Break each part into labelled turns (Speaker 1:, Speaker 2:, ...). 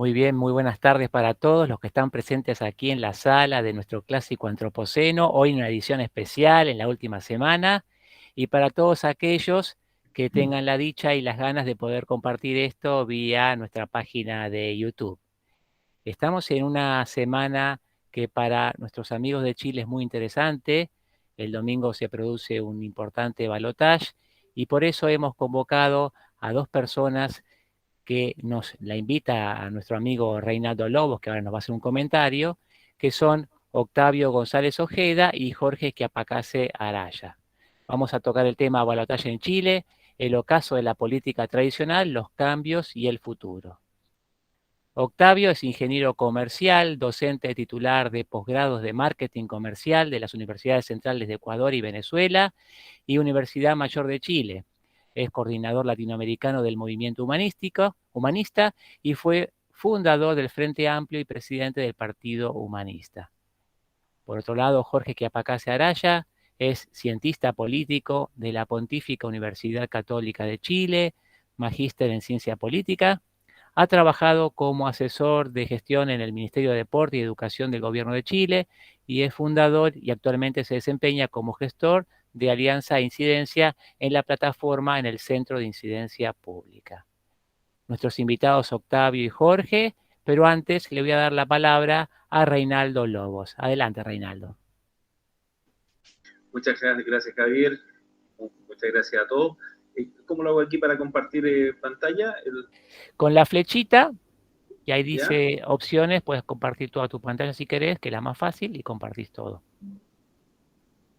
Speaker 1: Muy bien, muy buenas tardes para todos los que están presentes aquí en la sala de nuestro clásico antropoceno, hoy en una edición especial en la última semana, y para todos aquellos que tengan la dicha y las ganas de poder compartir esto vía nuestra página de YouTube. Estamos en una semana que para nuestros amigos de Chile es muy interesante. El domingo se produce un importante balotaje y por eso hemos convocado a dos personas que nos la invita a nuestro amigo Reinaldo Lobos, que ahora nos va a hacer un comentario, que son Octavio González Ojeda y Jorge Quiapacase Araya. Vamos a tocar el tema balotaje en Chile, el ocaso de la política tradicional, los cambios y el futuro. Octavio es ingeniero comercial, docente titular de posgrados de marketing comercial de las Universidades Centrales de Ecuador y Venezuela y Universidad Mayor de Chile. Es coordinador latinoamericano del movimiento humanista y fue fundador del Frente Amplio y presidente del Partido Humanista. Por otro lado, Jorge Quiapacase Araya es cientista político de la Pontífica Universidad Católica de Chile, magíster en ciencia política. Ha trabajado como asesor de gestión en el Ministerio de Deporte y Educación del Gobierno de Chile y es fundador y actualmente se desempeña como gestor de Alianza e Incidencia en la plataforma en el Centro de Incidencia Pública. Nuestros invitados Octavio y Jorge, pero antes le voy a dar la palabra a Reinaldo Lobos. Adelante, Reinaldo.
Speaker 2: Muchas gracias, Javier. Muchas gracias a todos. ¿Cómo lo hago aquí para compartir pantalla?
Speaker 1: Con la flechita, y ahí dice ¿ya? Opciones, puedes compartir toda tu pantalla si querés, que es la más fácil, y compartís todo.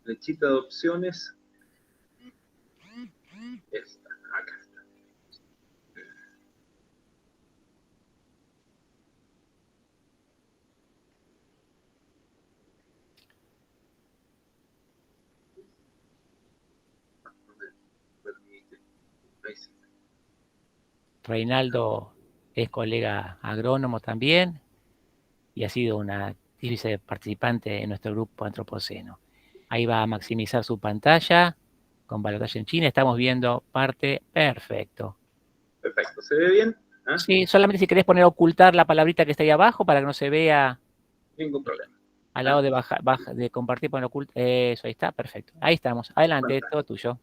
Speaker 2: Flechita de opciones. Esta, acá está.
Speaker 1: Reinaldo es colega agrónomo también y ha sido una actriz participante en nuestro grupo antropoceno. Ahí va a maximizar su pantalla con balotaje en China. Estamos viendo parte perfecto.
Speaker 2: Perfecto, ¿se ve bien?
Speaker 1: ¿Ah? Sí, solamente si querés poner ocultar la palabrita que está ahí abajo para que no se vea.
Speaker 2: Ningún problema.
Speaker 1: Al lado de compartir, poner ocultar. Eso, ahí está, perfecto. Ahí estamos. Adelante, fantástico. Todo tuyo.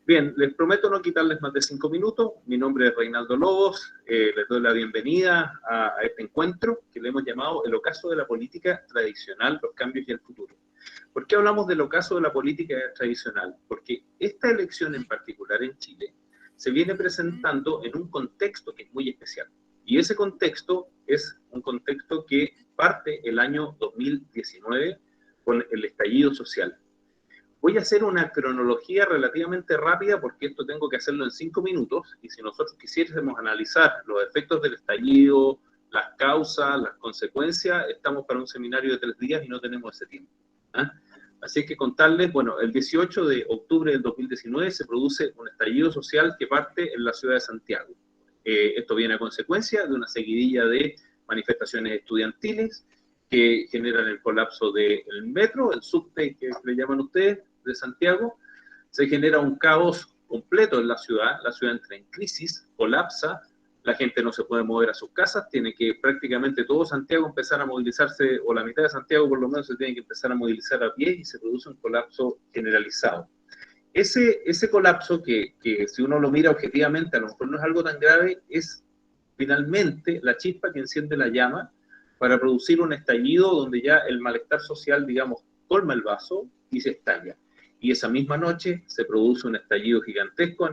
Speaker 2: Bien, les prometo no quitarles más de 5 minutos. Mi nombre es Reinaldo Lobos. Les doy la bienvenida a este encuentro que le hemos llamado el ocaso de la política tradicional, los cambios y el futuro. ¿Por qué hablamos del ocaso de la política tradicional? Porque esta elección en particular en Chile se viene presentando en un contexto que es muy especial. Y ese contexto es un contexto que parte el año 2019 con el estallido social. Voy a hacer una cronología relativamente rápida porque esto tengo que hacerlo en 5 minutos y si nosotros quisiésemos analizar los efectos del estallido, las causas, las consecuencias, estamos para un seminario de 3 días y no tenemos ese tiempo. ¿Ah? Así que contarles, bueno, el 18 de octubre del 2019 se produce un estallido social que parte en la ciudad de Santiago. Esto viene a consecuencia de una seguidilla de manifestaciones estudiantiles que generan el colapso del metro, el subte que le llaman ustedes, de Santiago. Se genera un caos completo en la ciudad entra en crisis, colapsa, la gente no se puede mover a sus casas, tiene que prácticamente todo Santiago empezar a movilizarse, o la mitad de Santiago por lo menos se tiene que empezar a movilizar a pie y se produce un colapso generalizado. Ese colapso que si uno lo mira objetivamente a lo mejor no es algo tan grave, es finalmente la chispa que enciende la llama para producir un estallido donde ya el malestar social, digamos, colma el vaso y se estalla. Y esa misma noche se produce un estallido gigantesco en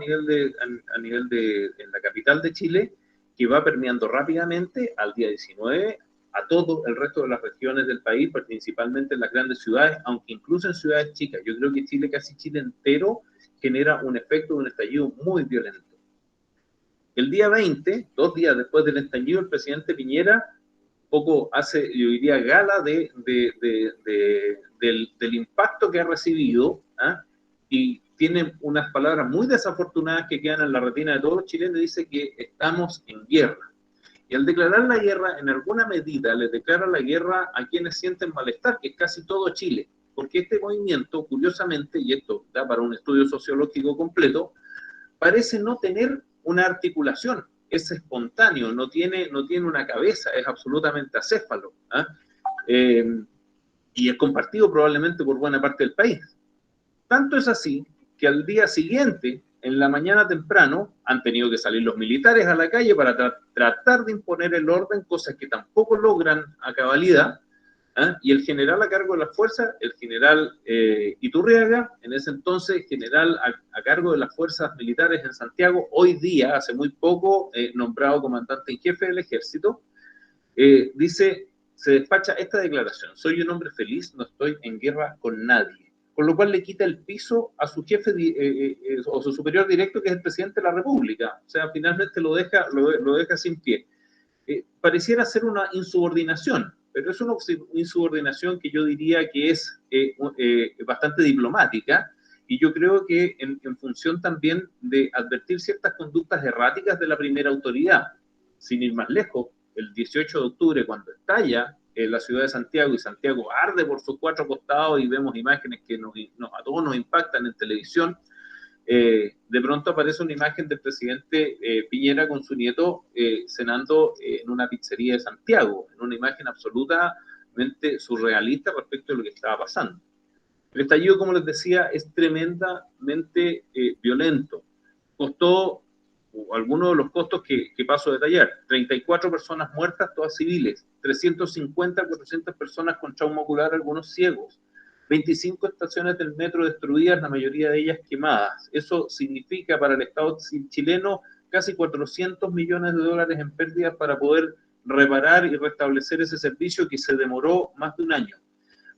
Speaker 2: la capital de Chile, que va permeando rápidamente al día 19 a todo el resto de las regiones del país, principalmente en las grandes ciudades, aunque incluso en ciudades chicas. Yo creo que Chile, casi Chile entero, genera un efecto de un estallido muy violento. El día 20, 2 días después del estallido, el presidente Piñera poco hace, yo diría, gala del impacto que ha recibido, ¿eh? Y tiene unas palabras muy desafortunadas que quedan en la retina de todos los chilenos, dice que estamos en guerra. Y al declarar la guerra, en alguna medida, le declara la guerra a quienes sienten malestar, que es casi todo Chile, porque este movimiento, curiosamente, y esto da para un estudio sociológico completo, parece no tener una articulación. es espontáneo, no tiene una cabeza, es absolutamente acéfalo, y es compartido probablemente por buena parte del país. Tanto es así que al día siguiente, en la mañana temprano, han tenido que salir los militares a la calle para tratar de imponer el orden, cosas que tampoco logran a cabalidad, y el general a cargo de las fuerzas, el general Iturriaga, en ese entonces general a cargo de las fuerzas militares en Santiago, hoy día, hace muy poco, nombrado comandante en jefe del ejército, dice, se despacha esta declaración: soy un hombre feliz, no estoy en guerra con nadie. Con lo cual le quita el piso a su jefe o su superior directo, que es el presidente de la República. O sea, finalmente lo deja sin pie. Pareciera ser una insubordinación, pero es una insubordinación que yo diría que es bastante diplomática, y yo creo que en función también de advertir ciertas conductas erráticas de la primera autoridad. Sin ir más lejos, el 18 de octubre, cuando estalla la ciudad de Santiago, y Santiago arde por sus cuatro costados, y vemos imágenes que a todos nos impactan en televisión, de pronto aparece una imagen del presidente Piñera con su nieto cenando en una pizzería de Santiago, en una imagen absolutamente surrealista respecto de lo que estaba pasando. El estallido, como les decía, es tremendamente violento. Costó algunos de los costos que paso a detallar: 34 personas muertas, todas civiles, 350, 400 personas con trauma ocular, algunos ciegos, 25 estaciones del metro destruidas, la mayoría de ellas quemadas. Eso significa para el Estado chileno casi 400 millones de dólares en pérdidas para poder reparar y restablecer ese servicio que se demoró más de un año.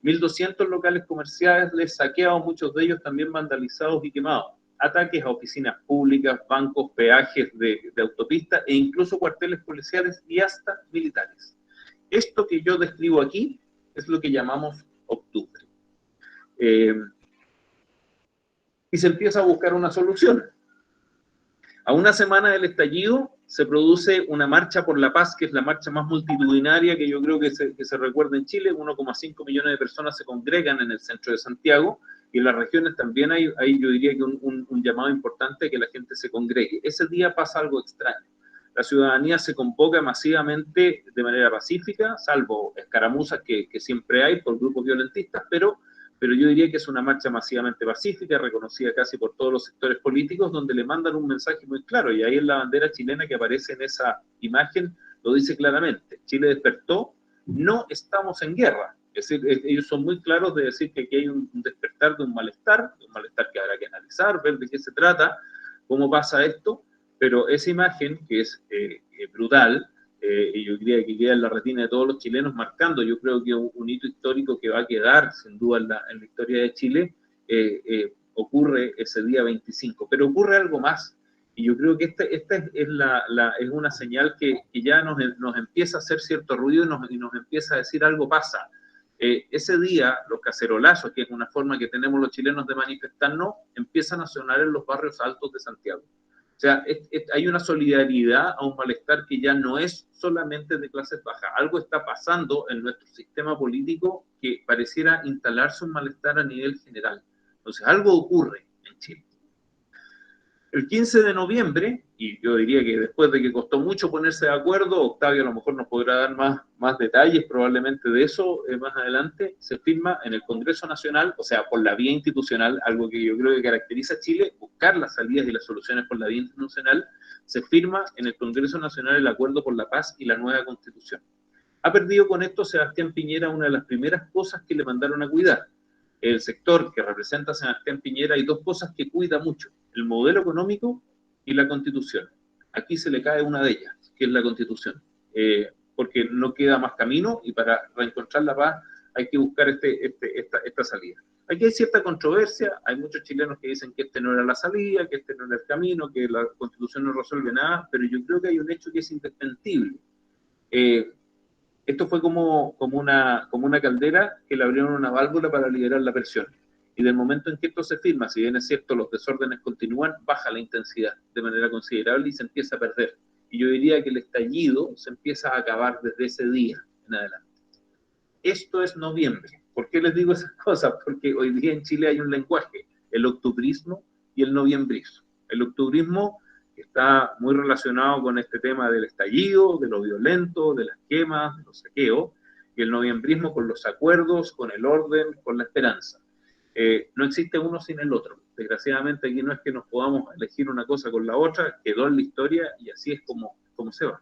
Speaker 2: 1.200 locales comerciales saqueados, muchos de ellos también vandalizados y quemados. Ataques a oficinas públicas, bancos, peajes de autopistas, e incluso cuarteles policiales y hasta militares. Esto que yo describo aquí es lo que llamamos octubre. Y se empieza a buscar una solución. A una semana del estallido se produce una marcha por la paz, que es la marcha más multitudinaria que yo creo que se recuerda en Chile. 1,5 millones de personas se congregan en el centro de Santiago, y en las regiones también hay yo diría que un llamado importante a que la gente se congregue. Ese día pasa algo extraño. La ciudadanía se convoca masivamente de manera pacífica, salvo escaramuzas que siempre hay por grupos violentistas, pero yo diría que es una marcha masivamente pacífica, reconocida casi por todos los sectores políticos, donde le mandan un mensaje muy claro, y ahí en la bandera chilena que aparece en esa imagen lo dice claramente: Chile despertó, no estamos en guerra. Es decir, ellos son muy claros de decir que aquí hay un despertar de un malestar que habrá que analizar, ver de qué se trata, cómo pasa esto, pero esa imagen, que es brutal, y yo diría que queda en la retina de todos los chilenos, marcando, yo creo que un hito histórico que va a quedar sin duda en la historia de Chile, ocurre ese día 25. Pero ocurre algo más, y yo creo que esta es una señal que ya nos empieza a hacer cierto ruido, y nos empieza a decir algo pasa. Ese día los cacerolazos, que es una forma que tenemos los chilenos de manifestarnos, empiezan a sonar en los barrios altos de Santiago. O sea, hay una solidaridad a un malestar que ya no es solamente de clases bajas. Algo está pasando en nuestro sistema político que pareciera instalarse un malestar a nivel general. Entonces, algo ocurre en Chile. El 15 de noviembre, y yo diría que después de que costó mucho ponerse de acuerdo, Octavio a lo mejor nos podrá dar más detalles probablemente de eso más adelante, se firma en el Congreso Nacional, o sea, por la vía institucional, algo que yo creo que caracteriza a Chile, buscar las salidas y las soluciones por la vía institucional. Se firma en el Congreso Nacional el Acuerdo por la Paz y la nueva Constitución. Ha perdido con esto Sebastián Piñera una de las primeras cosas que le mandaron a cuidar. El sector que representa a Sebastián Piñera, hay dos cosas que cuida mucho: el modelo económico y la Constitución. Aquí se le cae una de ellas, que es la Constitución, porque no queda más camino, y para reencontrar la paz hay que buscar esta salida. Aquí hay cierta controversia, hay muchos chilenos que dicen que este no era la salida, que este no era el camino, que la Constitución no resuelve nada, pero yo creo que hay un hecho que es indesmentible. Esto fue como una caldera que le abrieron una válvula para liberar la presión. Y del momento en que esto se firma, si bien es cierto los desórdenes continúan, baja la intensidad de manera considerable y se empieza a perder. Y yo diría que el estallido se empieza a acabar desde ese día en adelante. Esto es noviembre. ¿Por qué les digo esas cosas? Porque hoy día en Chile hay un lenguaje: el octubrismo y el noviembrismo. El octubrismo que está muy relacionado con este tema del estallido, de lo violento, de las quemas, de los saqueos, y el noviembrismo con los acuerdos, con el orden, con la esperanza. No existe uno sin el otro. Desgraciadamente aquí no es que nos podamos elegir una cosa con la otra, quedó en la historia y así es como se va.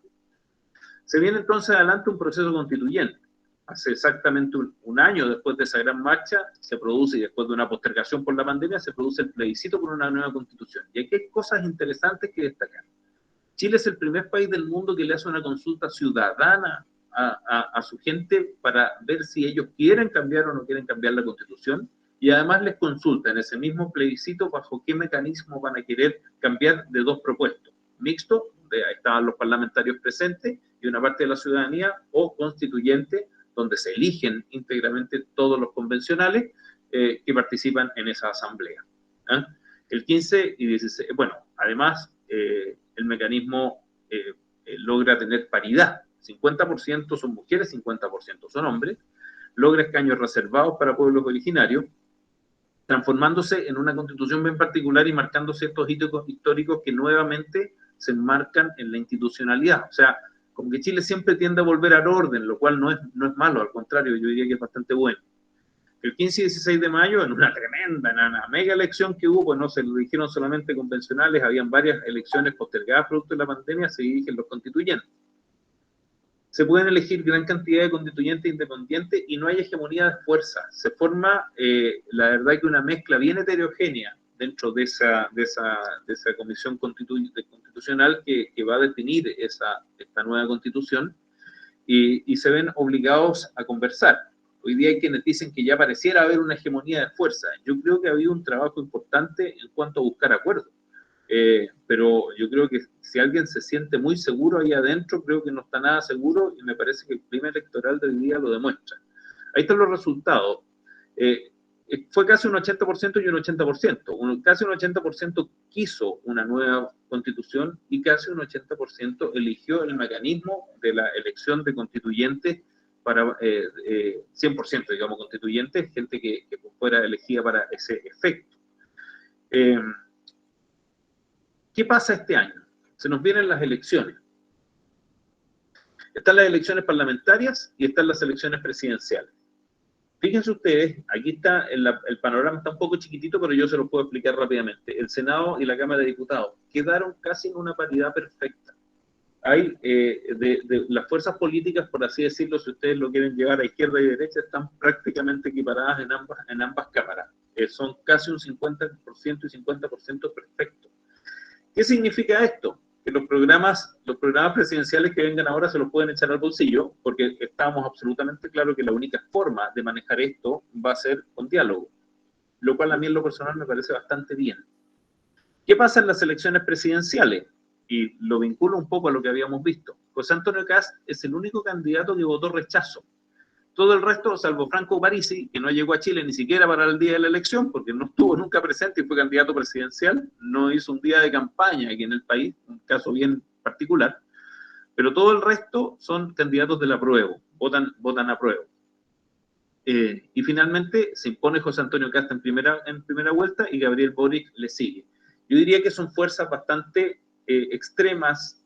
Speaker 2: Se viene entonces adelante un proceso constituyente. Hace exactamente un año después de esa gran marcha se produce, y después de una postergación por la pandemia, se produce el plebiscito por una nueva constitución. Y aquí hay cosas interesantes que destacar. Chile es el primer país del mundo que le hace una consulta ciudadana a su gente para ver si ellos quieren cambiar o no quieren cambiar la constitución, y además les consulta en ese mismo plebiscito bajo qué mecanismo van a querer cambiar de dos propuestos: mixto, donde estaban los parlamentarios presentes y una parte de la ciudadanía, o constituyente, donde se eligen íntegramente todos los convencionales que participan en esa asamblea. ¿Eh? El 15 y 16, bueno, además el mecanismo logra tener paridad, 50% son mujeres, 50% son hombres, logra escaños reservados para pueblos originarios, transformándose en una constitución bien particular y marcando ciertos hitos históricos que nuevamente se enmarcan en la institucionalidad. O sea, como que Chile siempre tiende a volver al orden, lo cual no es malo, al contrario, yo diría que es bastante bueno. El 15 y 16 de mayo, en una tremenda, en una mega elección que hubo, pues no se eligieron solamente convencionales, habían varias elecciones postergadas producto de la pandemia, se eligen los constituyentes. Se pueden elegir gran cantidad de constituyentes independientes y no hay hegemonía de fuerza. Se forma, la verdad, que una mezcla bien heterogénea dentro de esa comisión constitucional que va a definir esta nueva constitución, y se ven obligados a conversar. Hoy día hay quienes dicen que ya pareciera haber una hegemonía de fuerza. Yo creo que ha habido un trabajo importante en cuanto a buscar acuerdos. Pero yo creo que si alguien se siente muy seguro ahí adentro, creo que no está nada seguro, y me parece que el clima electoral de hoy día lo demuestra. Ahí están los resultados. Fue casi un 80% y un 80%. Casi un 80% quiso una nueva constitución y casi un 80% eligió el mecanismo de la elección de constituyentes para 100%, digamos, constituyentes, gente que fuera elegida para ese efecto. ¿Qué pasa este año? Se nos vienen las elecciones. Están las elecciones parlamentarias y están las elecciones presidenciales. Fíjense ustedes, aquí está el panorama, está un poco chiquitito, pero yo se lo puedo explicar rápidamente. El Senado y la Cámara de Diputados quedaron casi en una paridad perfecta. Hay de las fuerzas políticas, por así decirlo, si ustedes lo quieren llevar a izquierda y derecha, están prácticamente equiparadas en ambas cámaras. Son casi un 50% y 50% perfecto. ¿Qué significa esto? Que los programas presidenciales que vengan ahora se los pueden echar al bolsillo, porque estábamos absolutamente claros que la única forma de manejar esto va a ser con diálogo, lo cual a mí en lo personal me parece bastante bien. ¿Qué pasa en las elecciones presidenciales? Y lo vinculo un poco a lo que habíamos visto. José Antonio Kast es el único candidato que votó rechazo. Todo el resto, salvo Franco Parisi, que no llegó a Chile ni siquiera para el día de la elección, porque no estuvo nunca presente y fue candidato presidencial, no hizo un día de campaña aquí en el país, un caso bien particular, pero todo el resto son candidatos del apruebo, votan apruebo. Y finalmente se impone José Antonio Kast en primera vuelta y Gabriel Boric le sigue. Yo diría que son fuerzas bastante extremas,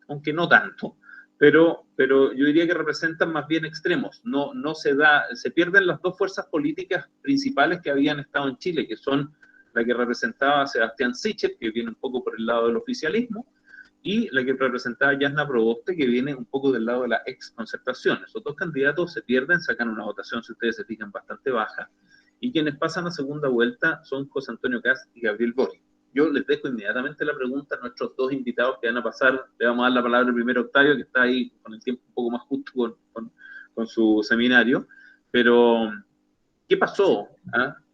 Speaker 2: aunque no tanto, pero yo diría que representan más bien extremos. No se pierden las dos fuerzas políticas principales que habían estado en Chile, que son la que representaba a Sebastián Sichel, que viene un poco por el lado del oficialismo, y la que representaba a Jasna Proboste, que viene un poco del lado de la exconcertación. Esos dos candidatos se pierden, sacan una votación, si ustedes se fijan, bastante baja, y quienes pasan a segunda vuelta son José Antonio Kast y Gabriel Boric. Yo les dejo inmediatamente la pregunta a nuestros dos invitados que van a pasar. Le vamos a dar la palabra al primero, Octavio, que está ahí con el tiempo un poco más justo con su seminario. Pero, ¿qué pasó?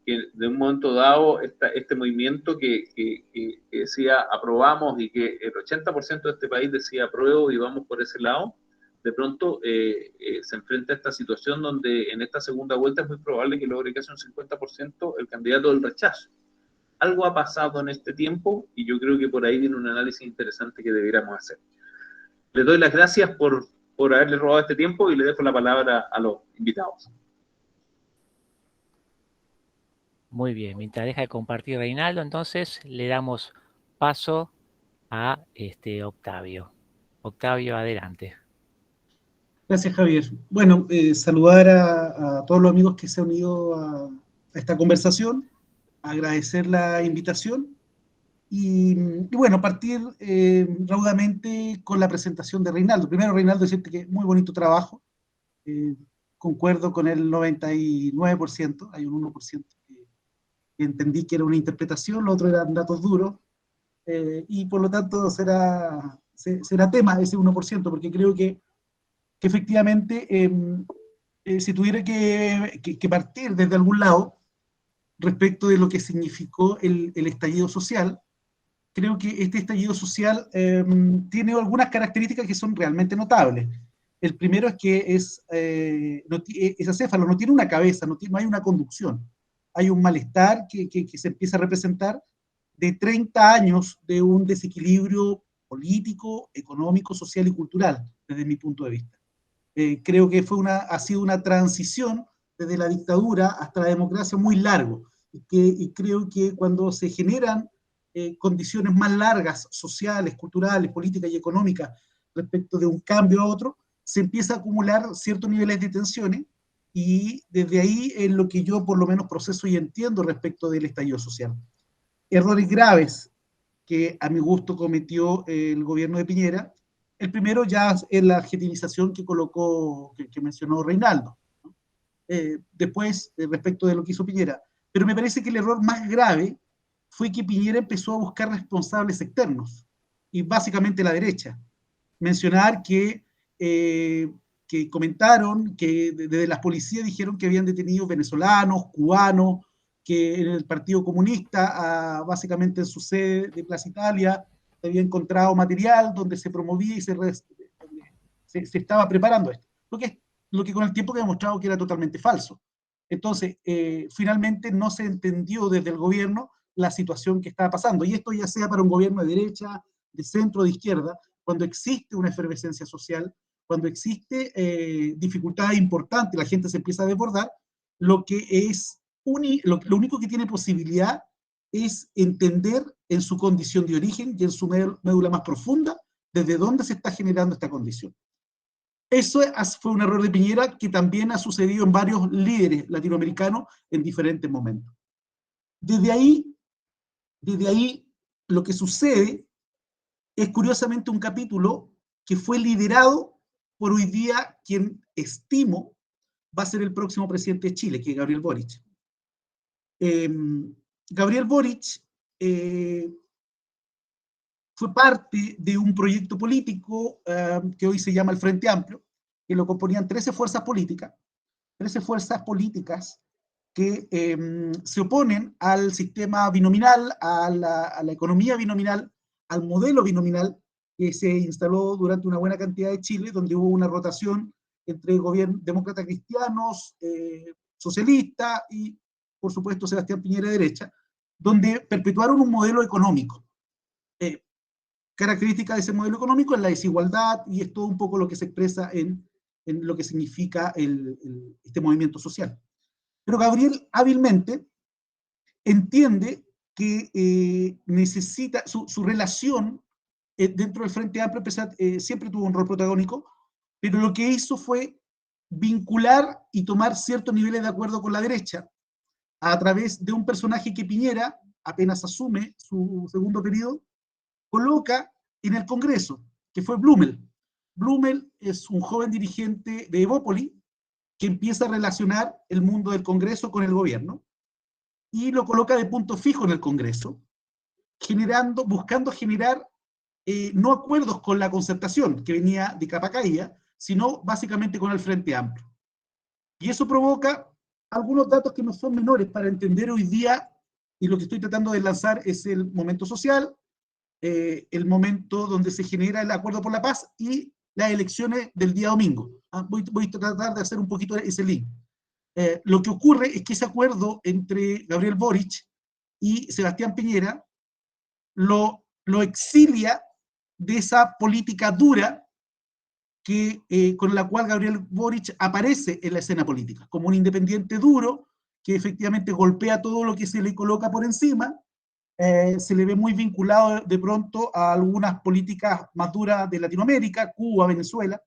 Speaker 2: Que de un momento dado, este movimiento que decía aprobamos, y que el 80% de este país decía apruebo y vamos por ese lado, de pronto se enfrenta a esta situación donde en esta segunda vuelta es muy probable que logre casi un 50% el candidato del rechazo. Algo ha pasado en este tiempo y yo creo que por ahí viene un análisis interesante que deberíamos hacer. Les doy las gracias por haberles robado este tiempo y le dejo la palabra a los invitados.
Speaker 1: Muy bien, mientras deja de compartir Reinaldo, entonces le damos paso a Octavio. Octavio, adelante.
Speaker 3: Gracias, Javier. Bueno, saludar a todos los amigos que se han unido a esta conversación, agradecer la invitación y bueno, partir raudamente con la presentación de Reinaldo. Primero, Reinaldo, decirte que muy bonito trabajo. Concuerdo con el 99%, hay un 1% que entendí que era una interpretación, lo otro eran datos duros, y por lo tanto será tema ese 1%, porque creo que efectivamente, si tuviera que partir desde algún lado respecto de lo que significó el estallido social, creo que este estallido social tiene algunas características que son realmente notables. El primero es que es acéfalo, no tiene una cabeza, no hay una conducción. Hay un malestar que se empieza a representar de 30 años de un desequilibrio político, económico, social y cultural, desde mi punto de vista. Creo que ha sido una transición desde la dictadura hasta la democracia muy largo, y creo que cuando se generan condiciones más largas, sociales, culturales, políticas y económicas, respecto de un cambio a otro, se empieza a acumular ciertos niveles de tensiones, y desde ahí es lo que yo por lo menos proceso y entiendo respecto del estallido social. Errores graves que a mi gusto cometió el gobierno de Piñera. El primero ya es la adjetivización que mencionó Reinaldo. Después, respecto de lo que hizo Piñera. Pero me parece que el error más grave fue que Piñera empezó a buscar responsables externos, y básicamente la derecha. Mencionar que comentaron que desde las policías dijeron que habían detenido venezolanos, cubanos, que en el Partido Comunista, básicamente en su sede de Plaza Italia, se había encontrado material donde se promovía y se estaba preparando esto. Lo que con el tiempo que ha demostrado que era totalmente falso. Entonces, finalmente no se entendió desde el gobierno la situación que estaba pasando. Y esto ya sea para un gobierno de derecha, de centro, de izquierda, cuando existe una efervescencia social, cuando existe dificultades importantes, la gente se empieza a desbordar, lo único que tiene posibilidad es entender en su condición de origen y en su médula más profunda desde dónde se está generando esta condición. Eso fue un error de Piñera que también ha sucedido en varios líderes latinoamericanos en diferentes momentos. Desde ahí, lo que sucede es curiosamente un capítulo que fue liderado por hoy día quien estimo va a ser el próximo presidente de Chile, que es Gabriel Boric. Gabriel Boric fue parte de un proyecto político que hoy se llama el Frente Amplio, que lo componían 13 fuerzas políticas que se oponen al sistema binominal, a la economía binominal, al modelo binominal que se instaló durante una buena cantidad de Chile, donde hubo una rotación entre demócratas cristianos, socialistas y, por supuesto, Sebastián Piñera de derecha, donde perpetuaron un modelo económico. Característica de ese modelo económico es la desigualdad, y es todo un poco lo que se expresa en lo que significa este movimiento social. Pero Gabriel hábilmente entiende que necesita su relación dentro del Frente Amplio, siempre tuvo un rol protagónico, pero lo que hizo fue vincular y tomar ciertos niveles de acuerdo con la derecha a través de un personaje que Piñera, apenas asume su segundo periodo, coloca en el Congreso, que fue Blumel. Blumel es un joven dirigente de Evópoli que empieza a relacionar el mundo del Congreso con el gobierno y lo coloca de punto fijo en el Congreso, buscando generar no acuerdos con la concertación, que venía de capa caída, sino básicamente con el Frente Amplio. Y eso provoca algunos datos que no son menores para entender hoy día, y lo que estoy tratando de lanzar es el momento social, el momento donde se genera el acuerdo por la paz y las elecciones del día domingo. Voy a tratar de hacer un poquito ese link. Lo que ocurre es que ese acuerdo entre Gabriel Boric y Sebastián Piñera lo exilia de esa política dura con la cual Gabriel Boric aparece en la escena política, como un independiente duro que efectivamente golpea todo lo que se le coloca por encima, se le ve muy vinculado de pronto a algunas políticas más duras de Latinoamérica, Cuba, Venezuela.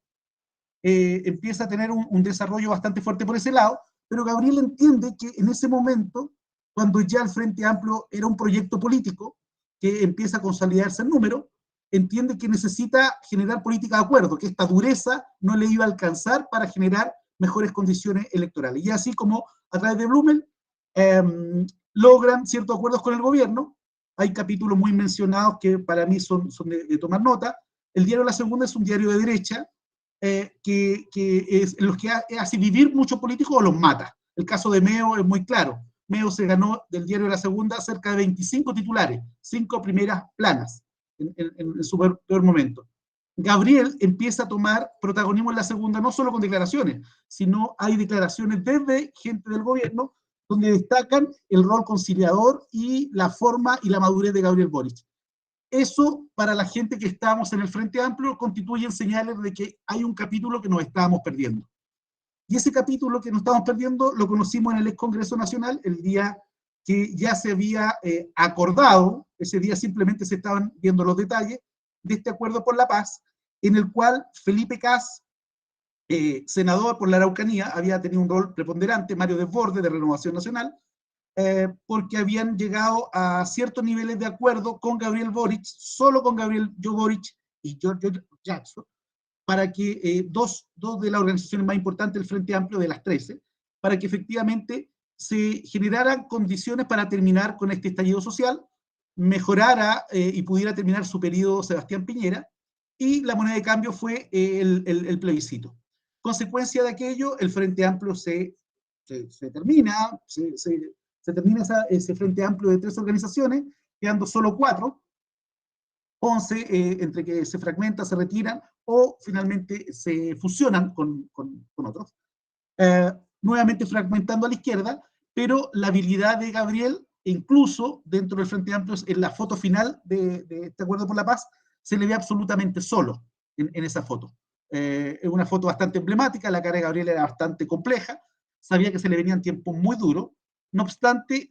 Speaker 3: Empieza a tener un desarrollo bastante fuerte por ese lado, pero Gabriel entiende que en ese momento, cuando ya el Frente Amplio era un proyecto político que empieza a consolidarse en número, entiende que necesita generar política de acuerdo, que esta dureza no le iba a alcanzar para generar mejores condiciones electorales. Y así como a través de Blumel logran ciertos acuerdos con el gobierno. Hay capítulos muy mencionados que para mí son de tomar nota. El diario La Segunda es un diario de derecha que es los que hace vivir muchos políticos o los mata. El caso de Meo es muy claro. Meo se ganó del diario La Segunda cerca de 25 titulares, 5 primeras planas en su peor momento. Gabriel empieza a tomar protagonismo en La Segunda, no solo con declaraciones, sino hay declaraciones desde gente del gobierno donde destacan el rol conciliador y la forma y la madurez de Gabriel Boric. Eso, para la gente que estábamos en el Frente Amplio, constituyen señales de que hay un capítulo que nos estábamos perdiendo. Y ese capítulo que nos estábamos perdiendo lo conocimos en el ex Congreso Nacional, el día que ya se había acordado, ese día simplemente se estaban viendo los detalles de este acuerdo por la paz, en el cual Felipe Kast, senador por la Araucanía, había tenido un rol preponderante, Mario Desbordes, de Renovación Nacional, porque habían llegado a ciertos niveles de acuerdo con Gabriel Boric, solo con Gabriel Boric y Giorgio Jackson, para que dos de las organizaciones más importantes del Frente Amplio, de las 13, para que efectivamente se generaran condiciones para terminar con este estallido social, mejorara y pudiera terminar su periodo Sebastián Piñera, y la moneda de cambio fue el plebiscito. Consecuencia de aquello, el Frente Amplio se termina, se termina ese Frente Amplio de 3 organizaciones, quedando solo 4, 11 entre que se fragmentan, se retiran o finalmente se fusionan con otros, nuevamente fragmentando a la izquierda, pero la habilidad de Gabriel, incluso dentro del Frente Amplio, en la foto final de este acuerdo por la paz, se le ve absolutamente solo en esa foto. Es una foto bastante emblemática, la cara de Gabriel era bastante compleja, sabía que se le venían tiempos muy duros, no obstante,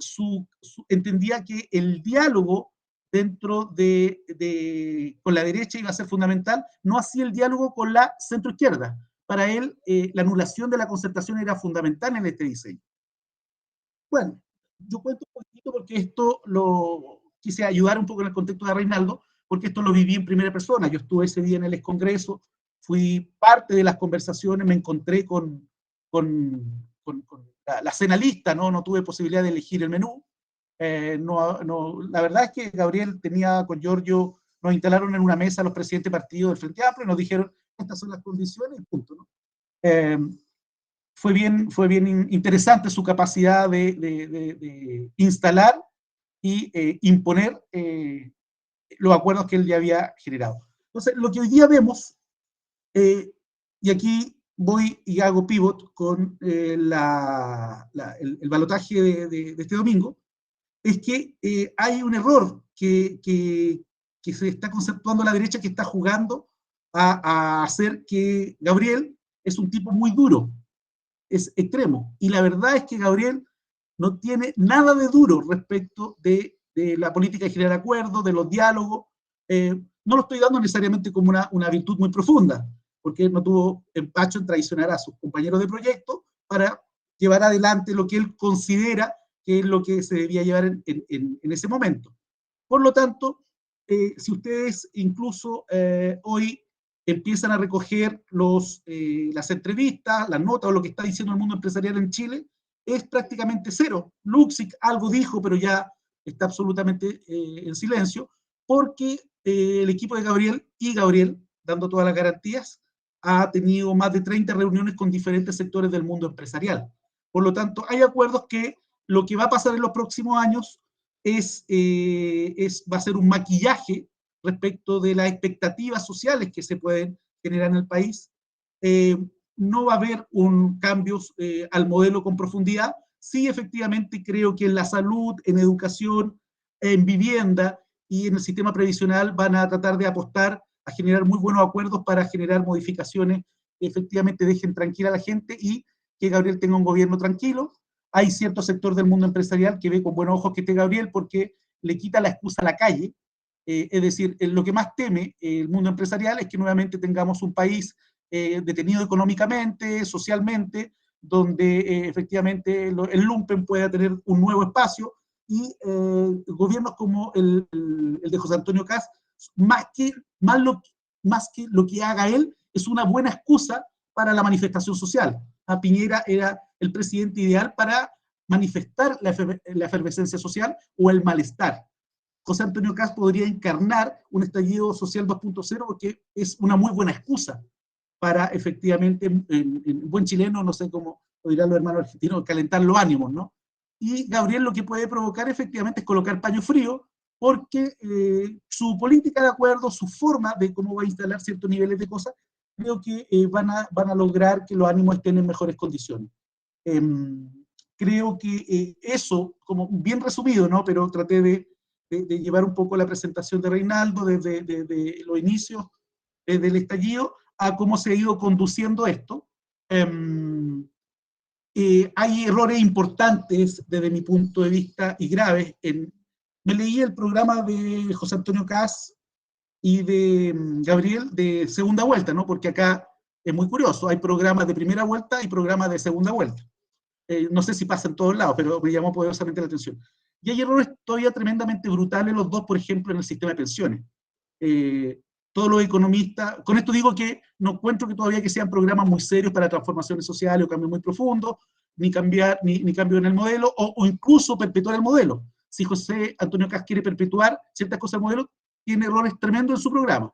Speaker 3: entendía que el diálogo dentro con la derecha iba a ser fundamental, no así el diálogo con la centroizquierda. Para él, la anulación de la concertación era fundamental en este diseño. Bueno, yo cuento un poquito porque esto lo quise ayudar un poco en el contexto de Reinaldo, porque esto lo viví en primera persona. Yo estuve ese día en el ex-congreso, fui parte de las conversaciones, me encontré con la cena lista, no tuve posibilidad de elegir el menú. La verdad es que Gabriel tenía con Giorgio, nos instalaron en una mesa los presidentes de partido del Frente Amplio y nos dijeron, estas son las condiciones, punto, ¿no? Fue bien interesante su capacidad de instalar y imponer los acuerdos que él ya había generado. Entonces, lo que hoy día vemos, y aquí voy y hago pivot con el balotaje de este domingo, es que hay un error que se está conceptuando a la derecha, que está jugando a hacer que Gabriel es un tipo muy duro, es extremo. Y la verdad es que Gabriel no tiene nada de duro respecto de la política de generar acuerdos, de los diálogos. No lo estoy dando necesariamente como una virtud muy profunda, porque no tuvo empacho en traicionar a sus compañeros de proyecto para llevar adelante lo que él considera que es lo que se debía llevar en ese momento. Por lo tanto, si ustedes incluso hoy empiezan a recoger las entrevistas, las notas o lo que está diciendo el mundo empresarial en Chile, es prácticamente cero. Luxic algo dijo, pero ya está absolutamente en silencio, porque el equipo de Gabriel, dando todas las garantías, ha tenido más de 30 reuniones con diferentes sectores del mundo empresarial. Por lo tanto, hay acuerdos que lo que va a pasar en los próximos años va a ser un maquillaje respecto de las expectativas sociales que se pueden generar en el país. No va a haber cambios al modelo con profundidad. Sí, efectivamente, creo que en la salud, en educación, en vivienda y en el sistema previsional van a tratar de apostar a generar muy buenos acuerdos para generar modificaciones que efectivamente dejen tranquila a la gente y que Gabriel tenga un gobierno tranquilo. Hay cierto sector del mundo empresarial que ve con buenos ojos que esté Gabriel porque le quita la excusa a la calle. Es decir, lo que más teme el mundo empresarial es que nuevamente tengamos un país detenido económicamente, socialmente, donde efectivamente el lumpen pueda tener un nuevo espacio, y gobiernos como el de José Antonio Kast, más que lo que haga él, es una buena excusa para la manifestación social. A Piñera era el presidente ideal para manifestar la efervescencia social o el malestar. José Antonio Kast podría encarnar un estallido social 2.0 porque es una muy buena excusa para efectivamente, en buen chileno, no sé cómo lo dirán los hermanos argentinos, calentar los ánimos, ¿no? Y Gabriel lo que puede provocar efectivamente es colocar paño frío, porque su política de acuerdo, su forma de cómo va a instalar ciertos niveles de cosas, creo que van a lograr que los ánimos estén en mejores condiciones. Creo que eso, como bien resumido, ¿no? Pero traté de llevar un poco la presentación de Reinaldo desde los inicios del estallido a cómo se ha ido conduciendo esto. Hay errores importantes desde mi punto de vista y graves. Me leí el programa de José Antonio Kast y de Gabriel de segunda vuelta, ¿no? Porque acá es muy curioso, hay programas de primera vuelta y programas de segunda vuelta. No sé si pasa en todos lados, pero me llamó poderosamente la atención. Y hay errores todavía tremendamente brutales los dos, por ejemplo, en el sistema de pensiones. Todos los economistas, con esto digo que no encuentro que todavía que sean programas muy serios para transformaciones sociales o cambios muy profundos, ni cambio en el modelo, o incluso perpetuar el modelo. Si José Antonio Kast quiere perpetuar ciertas cosas del modelo, tiene errores tremendos en su programa.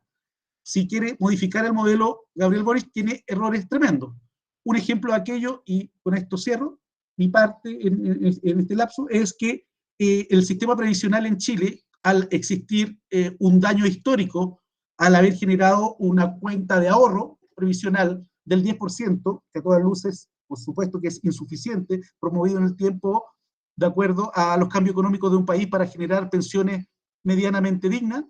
Speaker 3: Si quiere modificar el modelo, Gabriel Boric tiene errores tremendos. Un ejemplo de aquello, y con esto cierro mi parte en este lapso, es que el sistema previsional en Chile, al existir un daño histórico, al haber generado una cuenta de ahorro previsional del 10%, que a todas luces, por supuesto que es insuficiente, promovido en el tiempo de acuerdo a los cambios económicos de un país para generar pensiones medianamente dignas,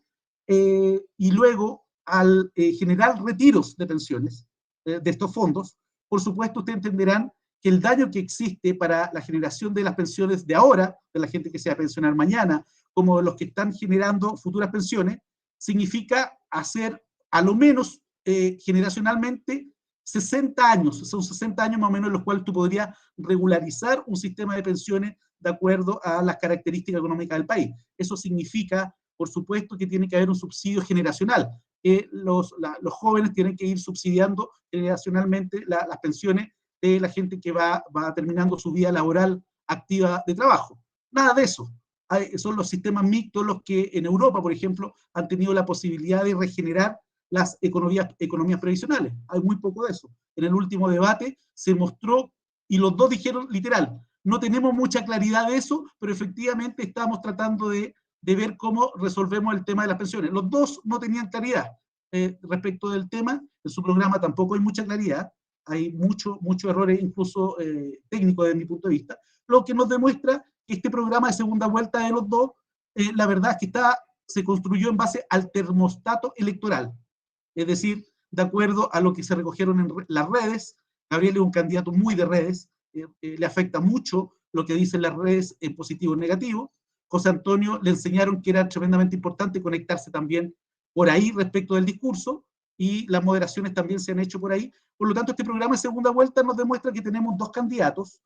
Speaker 3: y luego al generar retiros de pensiones de estos fondos, por supuesto ustedes entenderán que el daño que existe para la generación de las pensiones de ahora, de la gente que se va a pensionar mañana, como de los que están generando futuras pensiones, significa hacer a lo menos generacionalmente 60 años, son 60 años más o menos en los cuales tú podrías regularizar un sistema de pensiones de acuerdo a las características económicas del país. Eso significa, por supuesto, que tiene que haber un subsidio generacional, que los jóvenes tienen que ir subsidiando generacionalmente las pensiones de la gente que va terminando su vida laboral activa de trabajo. Nada de eso. Son los sistemas mixtos los que en Europa, por ejemplo, han tenido la posibilidad de regenerar las economías previsionales. Hay muy poco de eso. En el último debate se mostró, y los dos dijeron literal, no tenemos mucha claridad de eso, pero efectivamente estamos tratando de ver cómo resolvemos el tema de las pensiones. Los dos no tenían claridad respecto del tema, en su programa tampoco hay mucha claridad, hay muchos errores incluso técnicos desde mi punto de vista, lo que nos demuestra que este programa de segunda vuelta de los dos, la verdad es que se construyó en base al termostato electoral, es decir, de acuerdo a lo que se recogieron en las redes. Gabriel es un candidato muy de redes, le afecta mucho lo que dicen las redes en positivo y negativo. José Antonio le enseñaron que era tremendamente importante conectarse también por ahí respecto del discurso, y las moderaciones también se han hecho por ahí. Por lo tanto, este programa de segunda vuelta nos demuestra que tenemos dos candidatos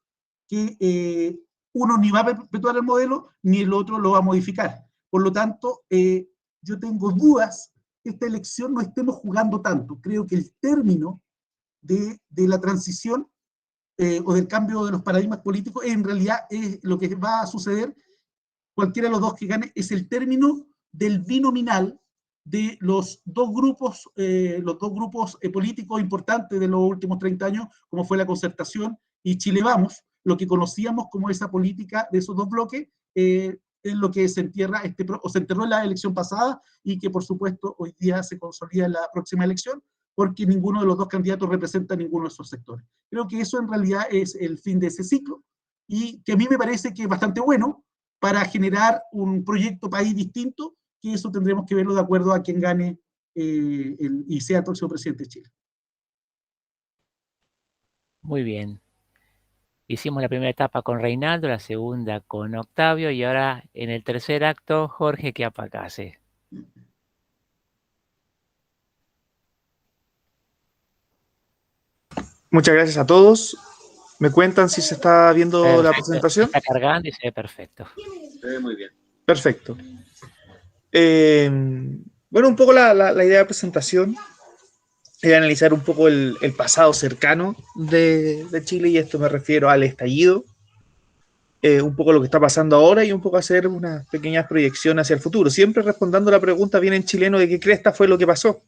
Speaker 3: que uno ni va a perpetuar el modelo, ni el otro lo va a modificar. Por lo tanto, yo tengo dudas que esta elección no estemos jugando tanto. Creo que el término de la transición o del cambio de los paradigmas políticos en realidad es lo que va a suceder. Cualquiera de los dos que gane es el término del binominal de los dos grupos políticos importantes de los últimos 30 años, como fue la Concertación y Chile Vamos, lo que conocíamos como esa política de esos dos bloques, es lo que se enterró en la elección pasada, y que por supuesto hoy día se consolida en la próxima elección, porque ninguno de los dos candidatos representa ninguno de esos sectores. Creo que eso en realidad es el fin de ese ciclo, y que a mí me parece que es bastante bueno para generar un proyecto país distinto, que eso tendremos que verlo de acuerdo a quien gane y sea el próximo presidente de Chile.
Speaker 1: Muy bien. Hicimos la primera etapa con Reinaldo, la segunda con Octavio y ahora en el tercer acto, Jorge Chiapacase.
Speaker 4: Muchas gracias a todos. ¿Me cuentan si se está viendo la
Speaker 1: Perfecto,
Speaker 4: presentación?
Speaker 1: está cargando y se ve perfecto.
Speaker 2: Se ve muy bien.
Speaker 4: Perfecto. Bueno, un poco la idea de presentación es analizar un poco el pasado cercano de Chile, y esto me refiero al estallido, un poco lo que está pasando ahora y un poco hacer unas pequeñas proyecciones hacia el futuro, siempre respondiendo la pregunta bien en chileno de qué cresta fue lo que pasó.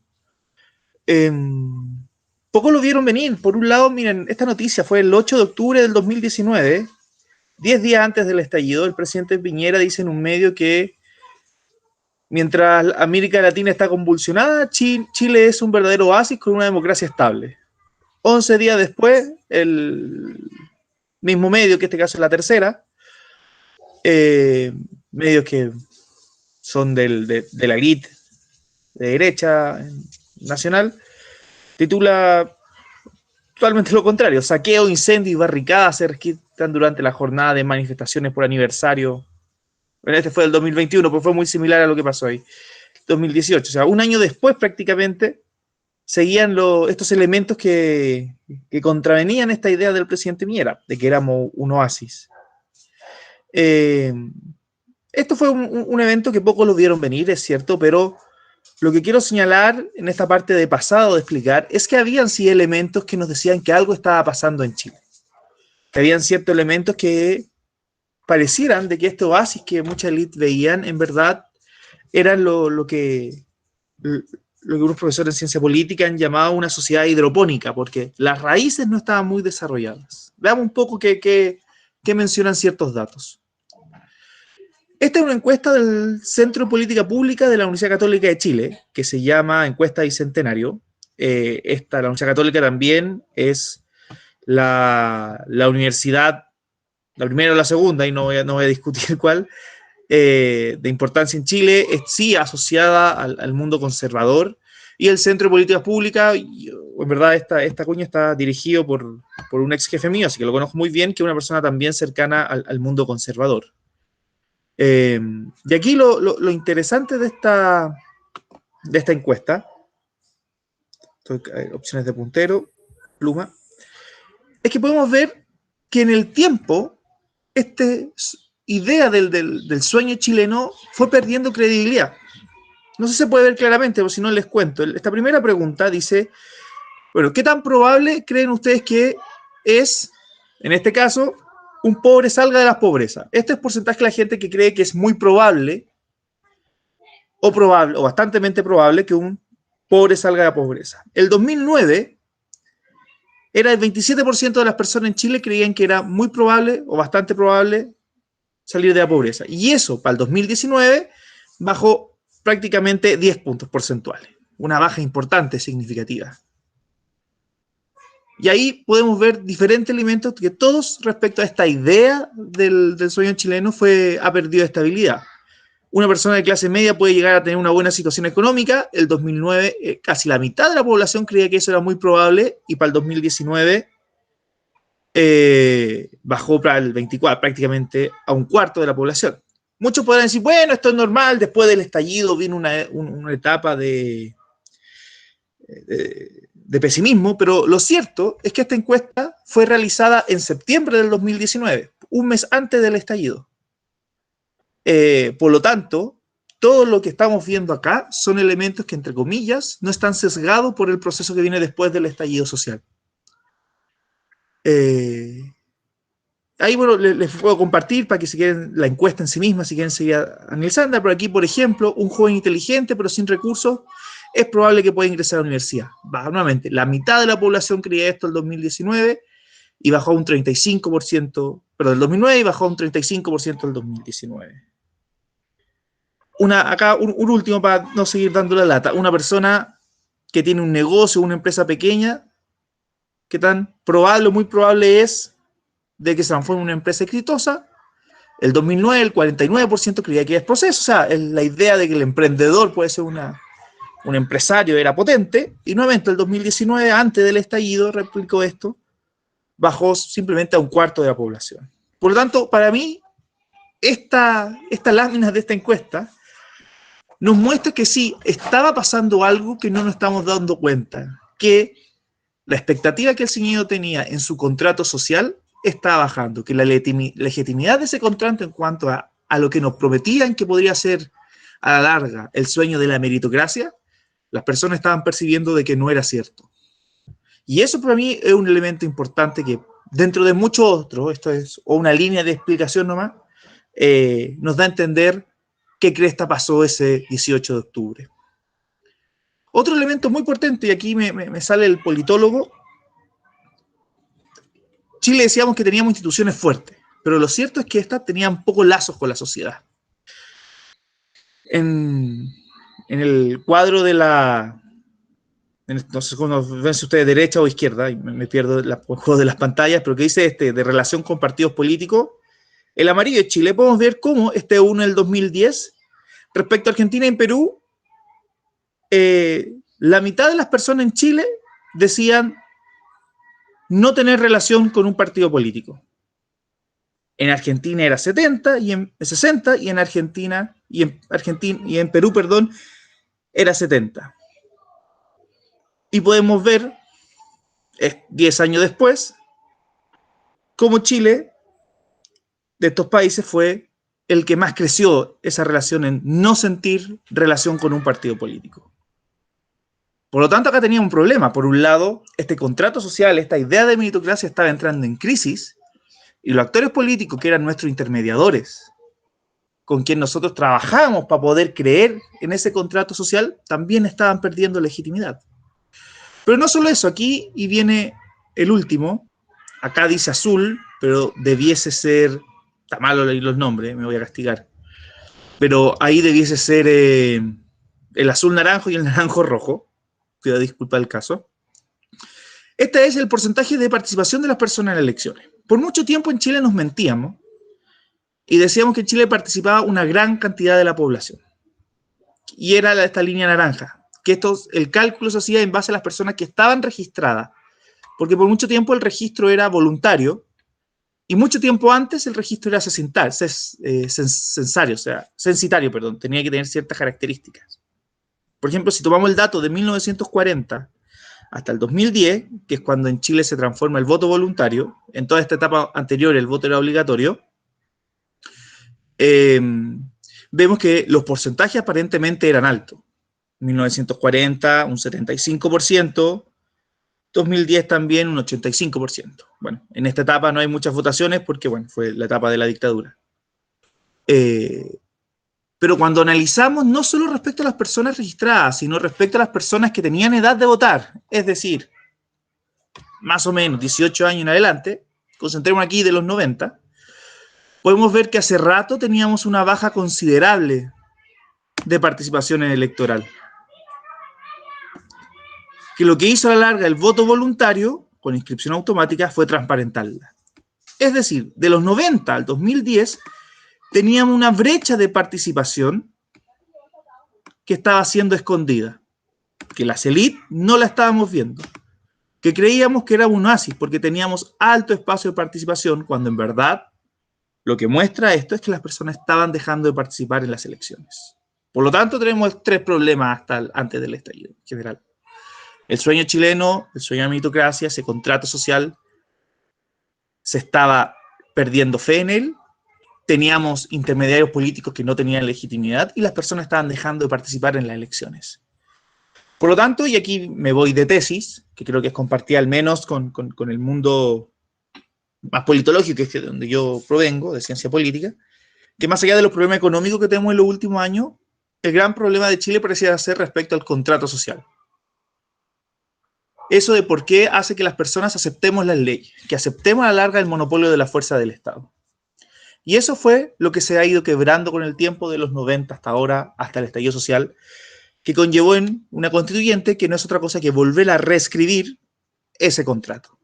Speaker 4: Poco lo vieron venir. Por un lado, miren, esta noticia fue el 8 de octubre del 2019, 10 días antes del estallido. El presidente Piñera dice en un medio que mientras América Latina está convulsionada, Chile es un verdadero oasis con una democracia estable. 11 días después, el mismo medio, que en este caso es La Tercera, medios que son de la élite de derecha nacional, titula totalmente lo contrario: saqueo, incendio y barricadas se registran durante la jornada de manifestaciones por aniversario. Bueno, este fue del 2021, pero fue muy similar a lo que pasó ahí, 2018. O sea, un año después prácticamente seguían estos elementos que contravenían esta idea del presidente Piñera, de que éramos un oasis. Esto fue un evento que pocos lo vieron venir, es cierto, pero lo que quiero señalar en esta parte de pasado de explicar es que habían sí elementos que nos decían que algo estaba pasando en Chile. Que habían ciertos elementos que parecieran de que este oasis que mucha élite veían, en verdad, eran lo que unos profesores en ciencia política han llamado una sociedad hidropónica, porque las raíces no estaban muy desarrolladas. Veamos un poco qué mencionan ciertos datos. Esta es una encuesta del Centro de Política Pública de la Universidad Católica de Chile, que se llama Encuesta Bicentenario. La Universidad Católica también es la universidad, la primera o la segunda, y no voy a discutir cuál, de importancia en Chile, es sí asociada al mundo conservador, y el Centro de Políticas Públicas, en verdad esta cuña está dirigido por un ex jefe mío, así que lo conozco muy bien, que es una persona también cercana al mundo conservador. Y aquí lo interesante de esta encuesta, opciones de puntero, pluma, es que podemos ver que en el tiempo esta idea del sueño chileno fue perdiendo credibilidad. No sé si se puede ver claramente, pero si no les cuento. Esta primera pregunta dice, bueno, ¿qué tan probable creen ustedes que es, en este caso, un pobre salga de la pobreza? Este es porcentaje de la gente que cree que es muy probable o bastante probable que un pobre salga de la pobreza. El 2009 era el 27% de las personas en Chile creían que era muy probable o bastante probable salir de la pobreza. Y eso, para el 2019, bajó prácticamente 10 puntos porcentuales. Una baja importante, significativa. Y ahí podemos ver diferentes elementos que todos, respecto a esta idea del sueño chileno, ha perdido estabilidad. Una persona de clase media puede llegar a tener una buena situación económica. El 2009, casi la mitad de la población creía que eso era muy probable, y para el 2019 bajó para el 24, prácticamente a un cuarto de la población. Muchos podrán decir, bueno, esto es normal, después del estallido viene una etapa de pesimismo, pero lo cierto es que esta encuesta fue realizada en septiembre del 2019, un mes antes del estallido. Por lo tanto, todo lo que estamos viendo acá son elementos que, entre comillas, no están sesgados por el proceso que viene después del estallido social. Ahí, bueno, les puedo compartir para que si quieren la encuesta en sí misma, si quieren seguir analizando. Por aquí, por ejemplo, un joven inteligente pero sin recursos es probable que pueda ingresar a la universidad. Nuevamente, la mitad de la población creía esto en el 2019 y bajó a un 35%, perdón, el 2009 y bajó a un 35% en el 2019. Acá un último para no seguir dando la lata. Una persona que tiene un negocio, una empresa pequeña, ¿qué tan probable o muy probable es de que se transforme en una empresa exitosa? El 2009 el 49% creía que es proceso. O sea, la idea de que el emprendedor puede ser un empresario era potente. Y nuevamente el 2019, antes del estallido, replicó esto. bajó simplemente a un cuarto de la población. Por lo tanto, para mí, esta lámina de esta encuesta nos muestra que sí, estaba pasando algo que no nos estamos dando cuenta, que la expectativa que el señor tenía en su contrato social estaba bajando, que la legitimidad de ese contrato en cuanto a lo que nos prometían que podría ser a la larga el sueño de la meritocracia, las personas estaban percibiendo de que no era cierto. Y eso para mí es un elemento importante que dentro de muchos otros, esto es una línea de explicación nomás, nos da a entender qué cresta pasó ese 18 de octubre. Otro elemento muy importante, y aquí me sale el politólogo, Chile decíamos que teníamos instituciones fuertes, pero lo cierto es que estas tenían pocos lazos con la sociedad. En el cuadro de la... no sé cómo ven si ustedes, derecha o izquierda, y me pierdo el juego de las pantallas, pero que dice de relación con partidos políticos, el amarillo de Chile, podemos ver cómo uno en el 2010, respecto a Argentina y Perú, la mitad de las personas en Chile decían no tener relación con un partido político. En Argentina era 60 y en 60 y en Argentina y en Perú, perdón, era 70. Y podemos ver 10 años después cómo Chile de estos países fue el que más creció esa relación en no sentir relación con un partido político. Por lo tanto, acá tenía un problema. Por un lado, este contrato social, esta idea de meritocracia estaba entrando en crisis y los actores políticos, que eran nuestros intermediadores, con quien nosotros trabajábamos para poder creer en ese contrato social, también estaban perdiendo legitimidad. Pero no solo eso, aquí y viene el último, acá dice azul, pero debiese ser, está malo leer los nombres, me voy a castigar, pero ahí debiese ser el azul naranjo y el naranjo rojo. Pido disculpa el caso. Este es el porcentaje de participación de las personas en las elecciones. Por mucho tiempo en Chile nos mentíamos y decíamos que en Chile participaba una gran cantidad de la población. Y era esta línea naranja, que el cálculo se hacía en base a las personas que estaban registradas, porque por mucho tiempo el registro era voluntario y mucho tiempo antes el registro era censitario, perdón, tenía que tener ciertas características. Por ejemplo, si tomamos el dato de 1940 hasta el 2010, que es cuando en Chile se transforma el voto voluntario, en toda esta etapa anterior el voto era obligatorio, vemos que los porcentajes aparentemente eran altos. 1940, un 75%, 2010 también un 85%. Bueno, en esta etapa no hay muchas votaciones porque, bueno, fue la etapa de la dictadura. Pero cuando analizamos no solo respecto a las personas registradas, sino respecto a las personas que tenían edad de votar, es decir, más o menos 18 años en adelante, concentremos aquí de los 90, podemos ver que hace rato teníamos una baja considerable de participación en electoral. Que lo que hizo a la larga el voto voluntario, con inscripción automática, fue transparentarla. Es decir, de los 90 al 2010, teníamos una brecha de participación que estaba siendo escondida, que las élites no la estábamos viendo, que creíamos que era un oasis porque teníamos alto espacio de participación, cuando en verdad lo que muestra esto es que las personas estaban dejando de participar en las elecciones. Por lo tanto, tenemos 3 problemas hasta antes del estallido en general. El sueño chileno, el sueño de meritocracia, ese contrato social, se estaba perdiendo fe en él. Teníamos intermediarios políticos que no tenían legitimidad y las personas estaban dejando de participar en las elecciones. Por lo tanto, y aquí me voy de tesis, que creo que es compartida al menos con el mundo más politológico, que es de donde yo provengo, de ciencia política, que más allá de los problemas económicos que tenemos en los últimos años, el gran problema de Chile parecía ser respecto al contrato social. Eso de por qué hace que las personas aceptemos las leyes, que aceptemos a la larga el monopolio de la fuerza del Estado. Y eso fue lo que se ha ido quebrando con el tiempo de los 90 hasta ahora, hasta el estallido social, que conllevó en una constituyente que no es otra cosa que volver a reescribir ese contrato.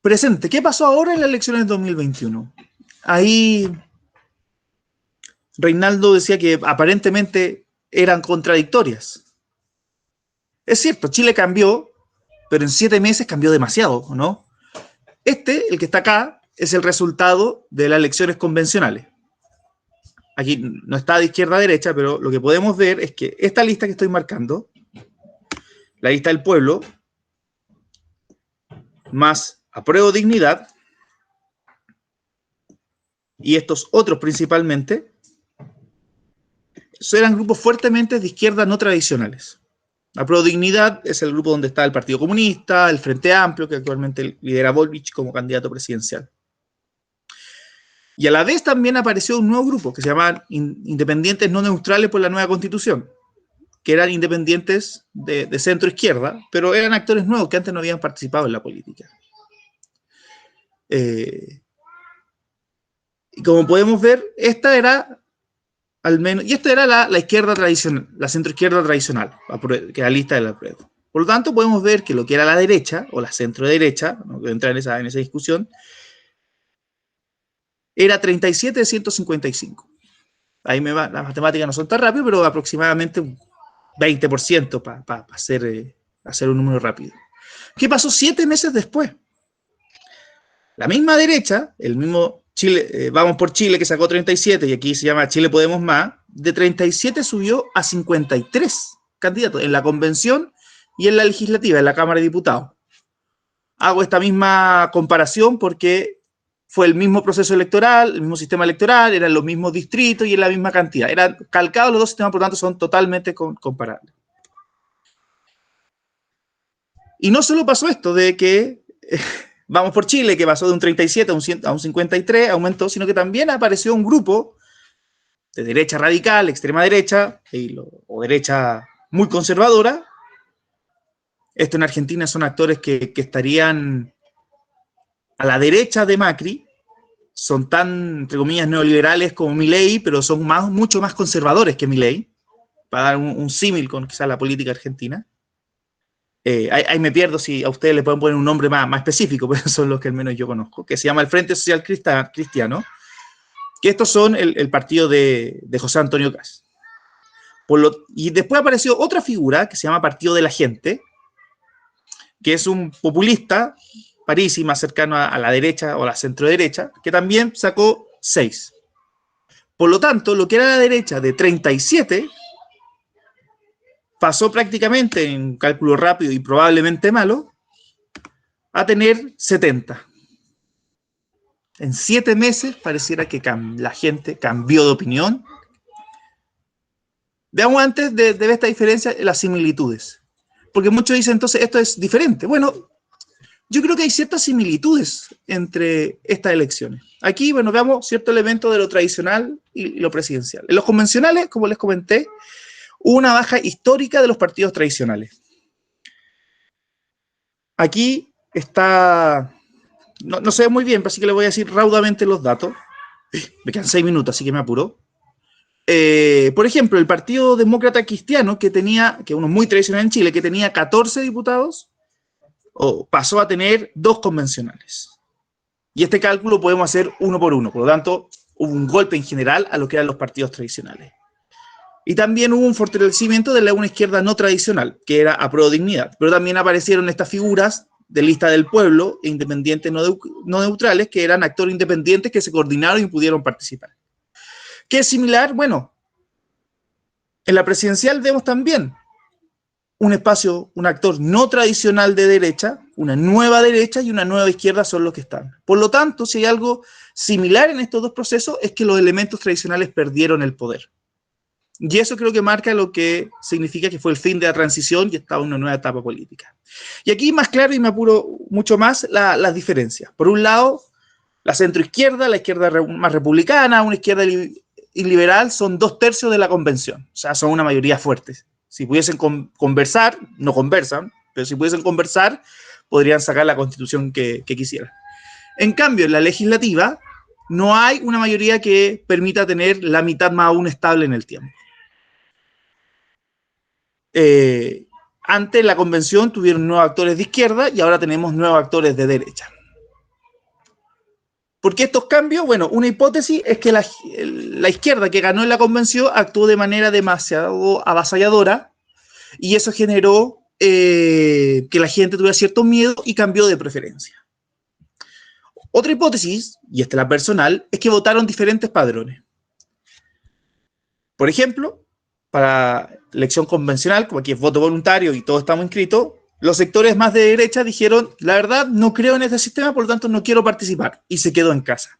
Speaker 4: Presente, ¿qué pasó ahora en las elecciones de 2021? Ahí Reinaldo decía que aparentemente eran contradictorias. Es cierto, Chile cambió pero en 7 meses cambió demasiado, ¿no? El que está acá, es el resultado de las elecciones convencionales. Aquí no está de izquierda a derecha, pero lo que podemos ver es que esta lista que estoy marcando, la lista del pueblo, más Apruebo Dignidad, y estos otros principalmente, eran grupos fuertemente de izquierda no tradicionales. Apruebo Dignidad es el grupo donde está el Partido Comunista, el Frente Amplio, que actualmente lidera Boric como candidato presidencial. Y a la vez también apareció un nuevo grupo que se llama Independientes No Neutrales por la Nueva Constitución, que eran independientes de centro izquierda, pero eran actores nuevos que antes no habían participado en la política. Y como podemos ver, esta era la izquierda tradicional, la centroizquierda tradicional, que era la lista de la prueba. Por lo tanto, podemos ver que lo que era la derecha, o la centro derecha, no voy a entrar en esa discusión, era 37 de 155. Ahí las matemáticas no son tan rápidas, pero aproximadamente un 20% para hacer un número rápido. ¿Qué pasó 7 meses después? La misma derecha, el mismo Chile, Vamos por Chile, que sacó 37, y aquí se llama Chile Podemos Más, de 37 subió a 53 candidatos en la convención y en la legislativa, en la Cámara de Diputados. Hago esta misma comparación porque fue el mismo proceso electoral, el mismo sistema electoral, eran los mismos distritos y en la misma cantidad. Eran calcados los dos sistemas, por lo tanto son totalmente comparables. Y no solo pasó esto de que Vamos por Chile, que pasó de un 37 a un 53, aumentó, sino que también apareció un grupo de derecha radical, extrema derecha, o derecha muy conservadora. Esto en Argentina son actores que estarían a la derecha de Macri, son tan, entre comillas, neoliberales como Milei, pero son mucho más conservadores que Milei, para dar un símil con quizás la política argentina. Ahí me pierdo si a ustedes le pueden poner un nombre más específico, pero son los que al menos yo conozco, que se llama el Frente Social Cristiano, que estos son el partido de José Antonio Kast. Y después apareció otra figura que se llama Partido de la Gente, que es un populista, Parisi, más cercano a la derecha o a la centro-derecha, que también sacó 6. Por lo tanto, lo que era la derecha de 37 pasó prácticamente, en un cálculo rápido y probablemente malo, a tener 70. En 7 meses pareciera que la gente cambió de opinión. Veamos antes de ver esta diferencia las similitudes. Porque muchos dicen, entonces, esto es diferente. Bueno, yo creo que hay ciertas similitudes entre estas elecciones. Aquí, bueno, veamos cierto elemento de lo tradicional y lo presidencial. En los convencionales, como les comenté, hubo una baja histórica de los partidos tradicionales. Aquí está, no se ve muy bien, así que le voy a decir raudamente los datos. Me quedan 6 minutos, así que me apuro. Por ejemplo, el Partido Demócrata Cristiano, que uno muy tradicional en Chile, que tenía 14 diputados, pasó a tener 2 convencionales. Y este cálculo podemos hacer uno por uno. Por lo tanto, hubo un golpe en general a lo que eran los partidos tradicionales. Y también hubo un fortalecimiento de una izquierda no tradicional, que era Apruebo Dignidad. Pero también aparecieron estas figuras de Lista del Pueblo e independientes no neutrales, que eran actores independientes que se coordinaron y pudieron participar. ¿Qué es similar? Bueno, en la presidencial vemos también un actor no tradicional de derecha, una nueva derecha y una nueva izquierda son los que están. Por lo tanto, si hay algo similar en estos dos procesos, es que los elementos tradicionales perdieron el poder. Y eso creo que marca lo que significa que fue el fin de la transición y estaba en una nueva etapa política. Y aquí más claro, y me apuro mucho más, las diferencias. Por un lado, la centroizquierda, la izquierda más republicana, una izquierda liberal, son 2/3 de la convención. O sea, son una mayoría fuerte. Si pudiesen conversar, no conversan, pero si pudiesen conversar, podrían sacar la constitución que quisieran. En cambio, en la legislativa, no hay una mayoría que permita tener la mitad más aún estable en el tiempo. Antes la convención tuvieron nuevos actores de izquierda y ahora tenemos nuevos actores de derecha. ¿Por qué estos cambios? Bueno, una hipótesis es que la izquierda que ganó en la convención actuó de manera demasiado avasalladora y eso generó que la gente tuviera cierto miedo y cambió de preferencia. Otra hipótesis, y esta es la personal, es que votaron diferentes padrones. Por ejemplo, para elección convencional, como aquí es voto voluntario y todos estamos inscritos, los sectores más de derecha dijeron, la verdad, no creo en este sistema, por lo tanto no quiero participar, y se quedó en casa.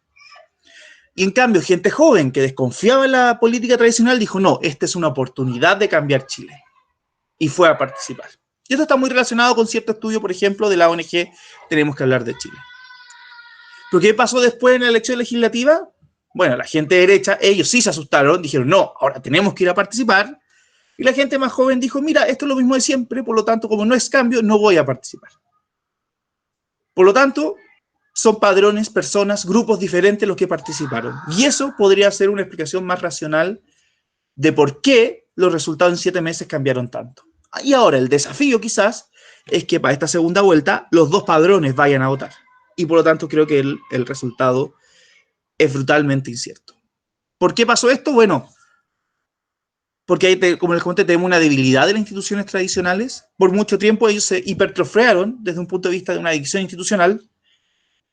Speaker 4: Y en cambio, gente joven que desconfiaba en la política tradicional dijo, no, esta es una oportunidad de cambiar Chile, y fue a participar. Y esto está muy relacionado con cierto estudio, por ejemplo, de la ONG Tenemos que hablar de Chile. ¿Pero qué pasó después en la elección legislativa? Bueno, la gente de derecha, ellos sí se asustaron, dijeron, no, ahora tenemos que ir a participar. Y la gente más joven dijo, mira, esto es lo mismo de siempre, por lo tanto, como no es cambio, no voy a participar. Por lo tanto, son padrones, personas, grupos diferentes los que participaron. Y eso podría ser una explicación más racional de por qué los resultados en 7 meses cambiaron tanto. Y ahora el desafío quizás es que para esta segunda vuelta los 2 padrones vayan a votar. Y por lo tanto creo que el resultado es brutalmente incierto. ¿Por qué pasó esto? Bueno, porque ahí, como les comenté, tenemos una debilidad de las instituciones tradicionales. Por mucho tiempo ellos se hipertrofiaron desde un punto de vista de una adicción institucional,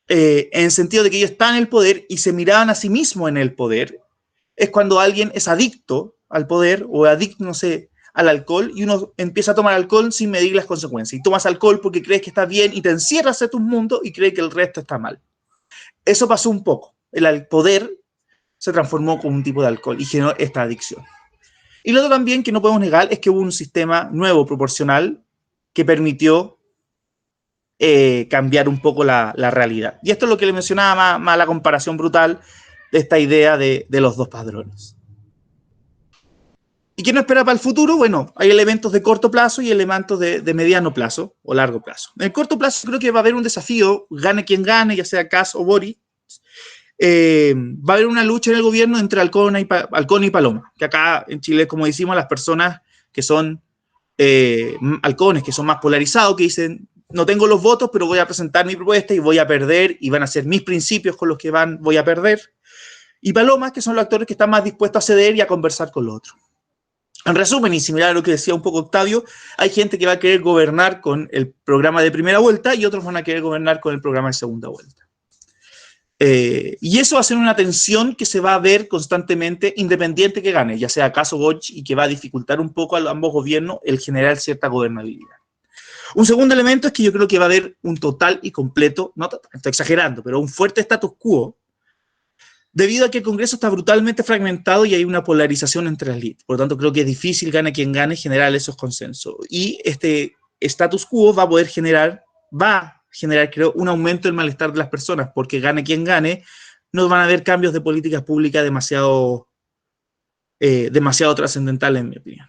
Speaker 4: en el sentido de que ellos están en el poder y se miraban a sí mismos en el poder. Es cuando alguien es adicto al poder o adicto, no sé, al alcohol, y uno empieza a tomar alcohol sin medir las consecuencias. Y tomas alcohol porque crees que está bien y te encierras en tu mundo y crees que el resto está mal. Eso pasó un poco. El poder se transformó como un tipo de alcohol y generó esta adicción. Y lo otro también que no podemos negar es que hubo un sistema nuevo, proporcional, que permitió cambiar un poco la realidad. Y esto es lo que le mencionaba más la comparación brutal de esta idea de los 2 padrones. ¿Y qué nos espera para el futuro? Bueno, hay elementos de corto plazo y elementos de mediano plazo o largo plazo. En el corto plazo creo que va a haber un desafío, gane quien gane, ya sea Kast o Boric. Va a haber una lucha en el gobierno entre Halcón y Paloma, que acá en Chile, como decimos, las personas que son halcones, que son más polarizados, que dicen, no tengo los votos, pero voy a presentar mi propuesta y voy a perder, y van a ser mis principios con los que voy a perder. Y Palomas, que son los actores que están más dispuestos a ceder y a conversar con los otros. En resumen, y similar a lo que decía un poco Octavio, hay gente que va a querer gobernar con el programa de primera vuelta y otros van a querer gobernar con el programa de segunda vuelta. Y eso va a ser una tensión que se va a ver constantemente, independiente que gane, ya sea caso Boric, y que va a dificultar un poco a ambos gobiernos el generar cierta gobernabilidad. Un segundo elemento es que yo creo que va a haber un total y completo, no estoy exagerando, pero un fuerte status quo, debido a que el Congreso está brutalmente fragmentado y hay una polarización entre las élites. Por lo tanto, creo que es difícil, gane quien gane, generar esos consensos. Y este status quo va a generar, creo, un aumento del malestar de las personas, porque gane quien gane, no van a haber cambios de políticas públicas demasiado trascendentales, en mi opinión.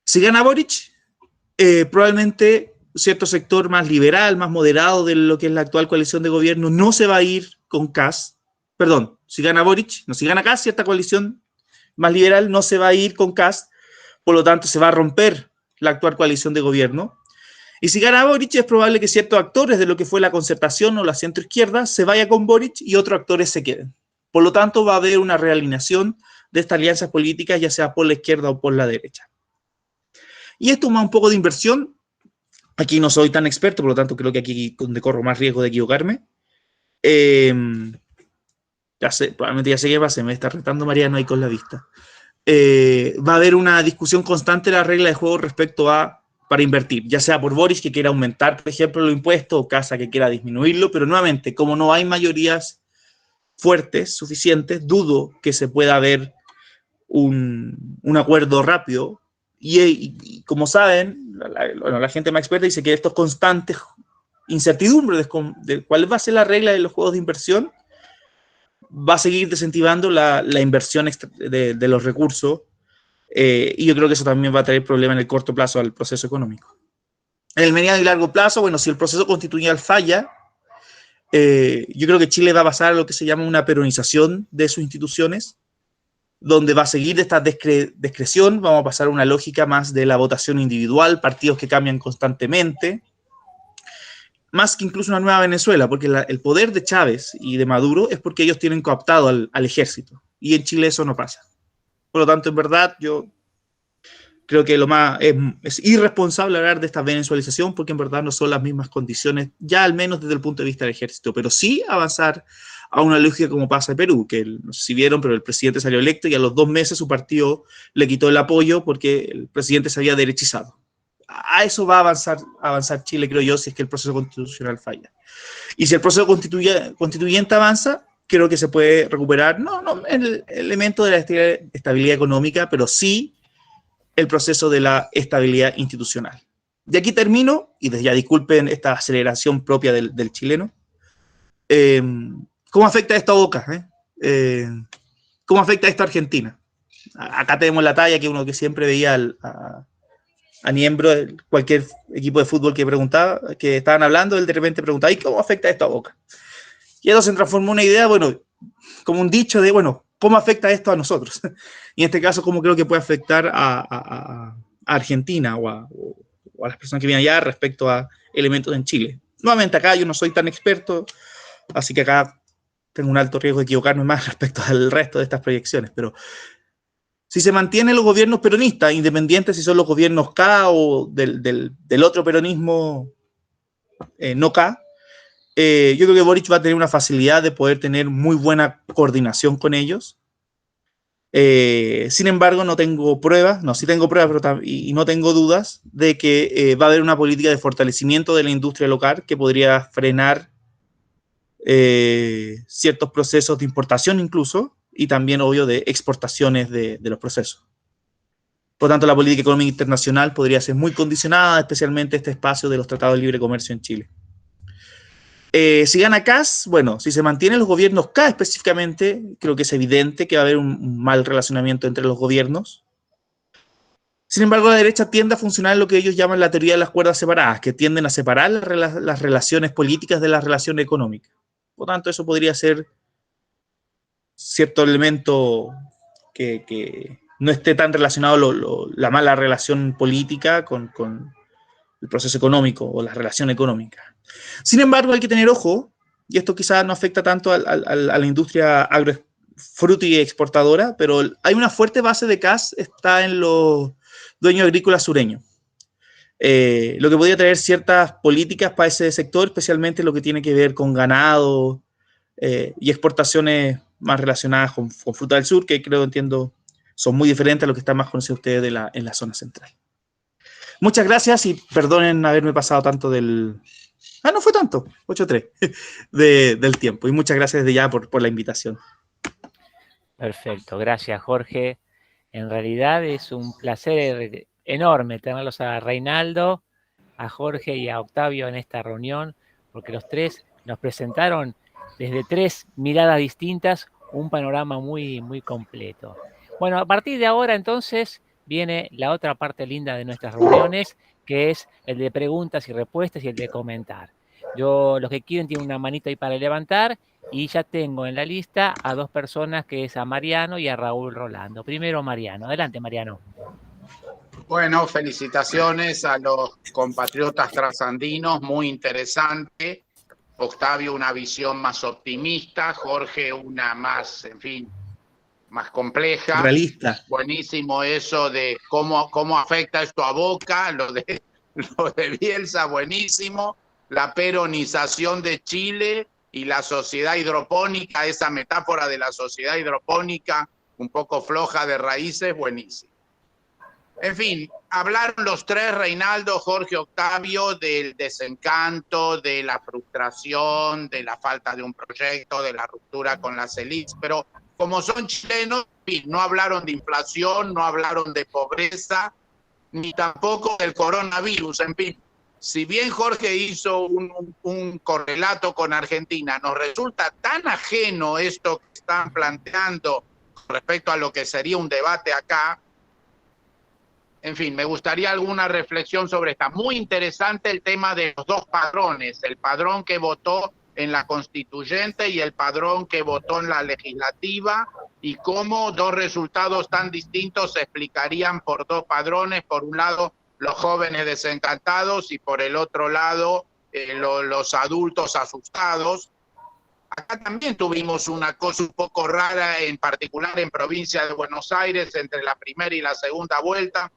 Speaker 4: Si gana Boric, probablemente cierto sector más liberal, más moderado de lo que es la actual coalición de gobierno, no se va a ir con Kast. Perdón, si gana Boric, no, si gana Kast, cierta coalición más liberal no se va a ir con Kast, por lo tanto se va a romper la actual coalición de gobierno. Y si gana Boric, es probable que ciertos actores de lo que fue la concertación o la centroizquierda se vaya con Boric y otros actores se queden. Por lo tanto, va a haber una realineación de estas alianzas políticas, ya sea por la izquierda o por la derecha. Y esto más un poco de inversión. Aquí no soy tan experto, por lo tanto creo que aquí donde corro más riesgo de equivocarme. Ya sé, probablemente ya sé qué pasa, me está retando Mariano ahí con la vista. Va a haber una discusión constante de la regla de juego respecto a para invertir, ya sea por Boric que quiera aumentar, por ejemplo, los impuestos, o Kast que quiera disminuirlo, pero nuevamente, como no hay mayorías fuertes, suficientes, dudo que se pueda haber un acuerdo rápido. Y como saben, la gente más experta dice que estos constantes incertidumbres de cuál va a ser la regla de los juegos de inversión va a seguir desincentivando la inversión de los recursos, y yo creo que eso también va a traer problemas en el corto plazo al proceso económico. En el mediano y largo plazo, bueno, si el proceso constitucional falla, yo creo que Chile va a pasar a lo que se llama una peronización de sus instituciones, donde va a seguir esta discreción, vamos a pasar a una lógica más de la votación individual, partidos que cambian constantemente, más que incluso una nueva Venezuela, porque el poder de Chávez y de Maduro es porque ellos tienen cooptado al ejército, y en Chile eso no pasa. Por lo tanto, en verdad, yo Creo que es irresponsable hablar de esta venezuelización porque en verdad no son las mismas condiciones, ya al menos desde el punto de vista del ejército, pero sí avanzar a una lógica como pasa en Perú, que no sé si vieron, pero el presidente salió electo y a los 2 meses su partido le quitó el apoyo porque el presidente se había derechizado. A eso va a avanzar Chile, creo yo, si es que el proceso constitucional falla. Y si el proceso constituyente avanza, creo que se puede recuperar, no el elemento de la estabilidad económica, pero sí el proceso de la estabilidad institucional. De aquí termino, y ya disculpen esta aceleración propia del chileno. ¿Cómo afecta esto a Boca? ¿Cómo afecta esto a Argentina? Acá tenemos la talla que uno que siempre veía a Niembro, cualquier equipo de fútbol que preguntaba, que estaban hablando, él de repente preguntaba, ¿y cómo afecta esto a Boca? Y eso se transformó en una idea, bueno, como un dicho de, bueno, ¿cómo afecta esto a nosotros? Y en este caso, ¿cómo creo que puede afectar a Argentina o a las personas que vienen allá respecto a elementos en Chile? Nuevamente, acá yo no soy tan experto, así que acá tengo un alto riesgo de equivocarme más respecto al resto de estas proyecciones, pero si se mantienen los gobiernos peronistas, independientes si son los gobiernos K o del otro peronismo no K, yo creo que Boric va a tener una facilidad de poder tener muy buena coordinación con ellos. Sin embargo, no tengo pruebas, sí tengo pruebas, pero y no tengo dudas de que va a haber una política de fortalecimiento de la industria local que podría frenar ciertos procesos de importación incluso, y también, obvio, de exportaciones de los procesos. Por lo tanto, la política económica internacional podría ser muy condicionada, especialmente este espacio de los tratados de libre comercio en Chile. Si gana Kast, bueno, si se mantienen los gobiernos K específicamente, creo que es evidente que va a haber un mal relacionamiento entre los gobiernos. Sin embargo, la derecha tiende a funcionar en lo que ellos llaman la teoría de las cuerdas separadas, que tienden a separar las relaciones políticas de las relaciones económicas. Por lo tanto, eso podría ser cierto elemento que no esté tan relacionado la mala relación política con el proceso económico o la relación económica. Sin embargo, hay que tener ojo, y esto quizás no afecta tanto a la industria agrofruti exportadora, pero hay una fuerte base de CAS, está en los dueños agrícolas sureños. Lo que podría traer ciertas políticas para ese sector, especialmente lo que tiene que ver con ganado y exportaciones más relacionadas con fruta del sur, que entiendo, son muy diferentes a lo que están más conocidos ustedes en la zona central. Muchas gracias y perdonen haberme pasado tanto no fue tanto, 8-3 del tiempo. Y muchas gracias desde ya por la invitación.
Speaker 1: Perfecto, gracias Jorge. En realidad es un placer enorme tenerlos a Reinaldo, a Jorge y a Octavio en esta reunión, porque los tres nos presentaron desde 3 miradas distintas un panorama muy, muy completo. Bueno, a partir de ahora entonces viene la otra parte linda de nuestras reuniones, que es el de preguntas y respuestas y el de comentar. Los que quieren tienen una manita ahí para levantar y ya tengo en la lista a 2 personas, que es a Mariano y a Raúl Rolando. Primero Mariano. Adelante, Mariano.
Speaker 5: Bueno, felicitaciones a los compatriotas trasandinos, muy interesante. Octavio, una visión más optimista, Jorge, una más, en fin, más compleja.
Speaker 4: Realista.
Speaker 5: Buenísimo eso de cómo afecta esto a Boca, lo de Bielsa, buenísimo. La peronización de Chile y la sociedad hidropónica, esa metáfora de la sociedad hidropónica, un poco floja de raíces, buenísimo. En fin, hablaron los tres, Reinaldo, Jorge, Octavio, del desencanto, de la frustración, de la falta de un proyecto, de la ruptura con las élites, pero como son chilenos, no hablaron de inflación, no hablaron de pobreza, ni tampoco del coronavirus. En fin, si bien Jorge hizo un correlato con Argentina, nos resulta tan ajeno esto que están planteando respecto a lo que sería un debate acá. En fin, me gustaría alguna reflexión sobre esta. Muy interesante el tema de los 2 padrones, el padrón que votó en la constituyente y el padrón que votó en la legislativa, y cómo 2 resultados tan distintos se explicarían por 2 padrones. Por un lado, los jóvenes desencantados y por el otro lado, los adultos asustados. Acá también tuvimos una cosa un poco rara, en particular en provincia de Buenos Aires, entre la primera y la segunda vuelta.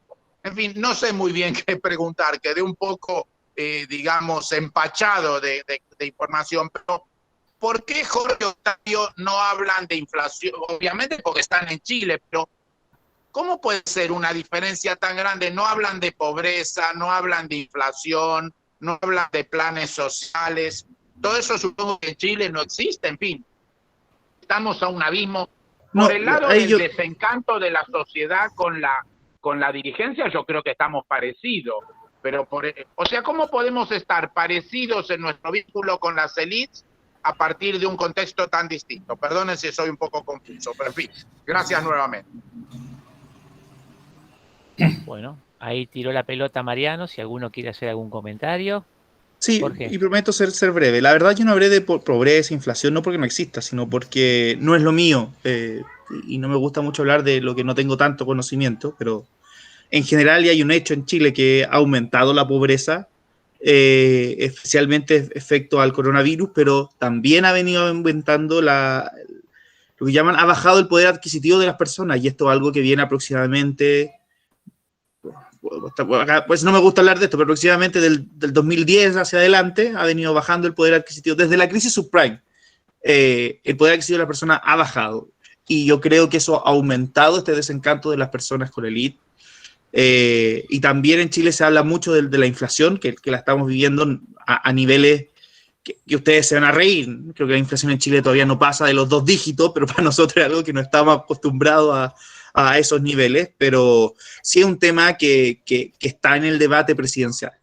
Speaker 5: En fin, no sé muy bien qué preguntar, quedé un poco, digamos, empachado de información, pero ¿por qué, Jorge Octavio, no hablan de inflación? Obviamente porque están en Chile, pero ¿cómo puede ser una diferencia tan grande? No hablan de pobreza, no hablan de inflación, no hablan de planes sociales. Todo eso supongo que en Chile no existe. En fin, estamos a un abismo. Por el lado del desencanto de la sociedad con la dirigencia, yo creo que estamos parecidos. Pero, o sea, ¿cómo podemos estar parecidos en nuestro vínculo con las élites a partir de un contexto tan distinto? Perdonen si soy un poco confuso, pero en fin, gracias nuevamente.
Speaker 1: Bueno, ahí tiró la pelota Mariano, si alguno quiere hacer algún comentario.
Speaker 4: Sí,
Speaker 1: Jorge.
Speaker 4: y prometo ser breve. La verdad yo no hablé de pobreza, inflación, no porque no exista, sino porque no es lo mío. Y no me gusta mucho hablar de lo que no tengo tanto conocimiento, pero en general ya hay un hecho en Chile que ha aumentado la pobreza, especialmente efecto al coronavirus, pero también ha venido aumentando lo que llaman, ha bajado el poder adquisitivo de las personas, y esto es algo que viene aproximadamente, pues no me gusta hablar de esto, pero aproximadamente del 2010 hacia adelante ha venido bajando el poder adquisitivo. Desde la crisis subprime, el poder adquisitivo de la persona ha bajado, y yo creo que eso ha aumentado este desencanto de las personas con el elite. Y también en Chile se habla mucho de la inflación, que la estamos viviendo a niveles que ustedes se van a reír. Creo que la inflación en Chile todavía no pasa de los 2 dígitos, pero para nosotros es algo que no estamos acostumbrados a esos niveles, pero sí es un tema que está en el debate presidencial.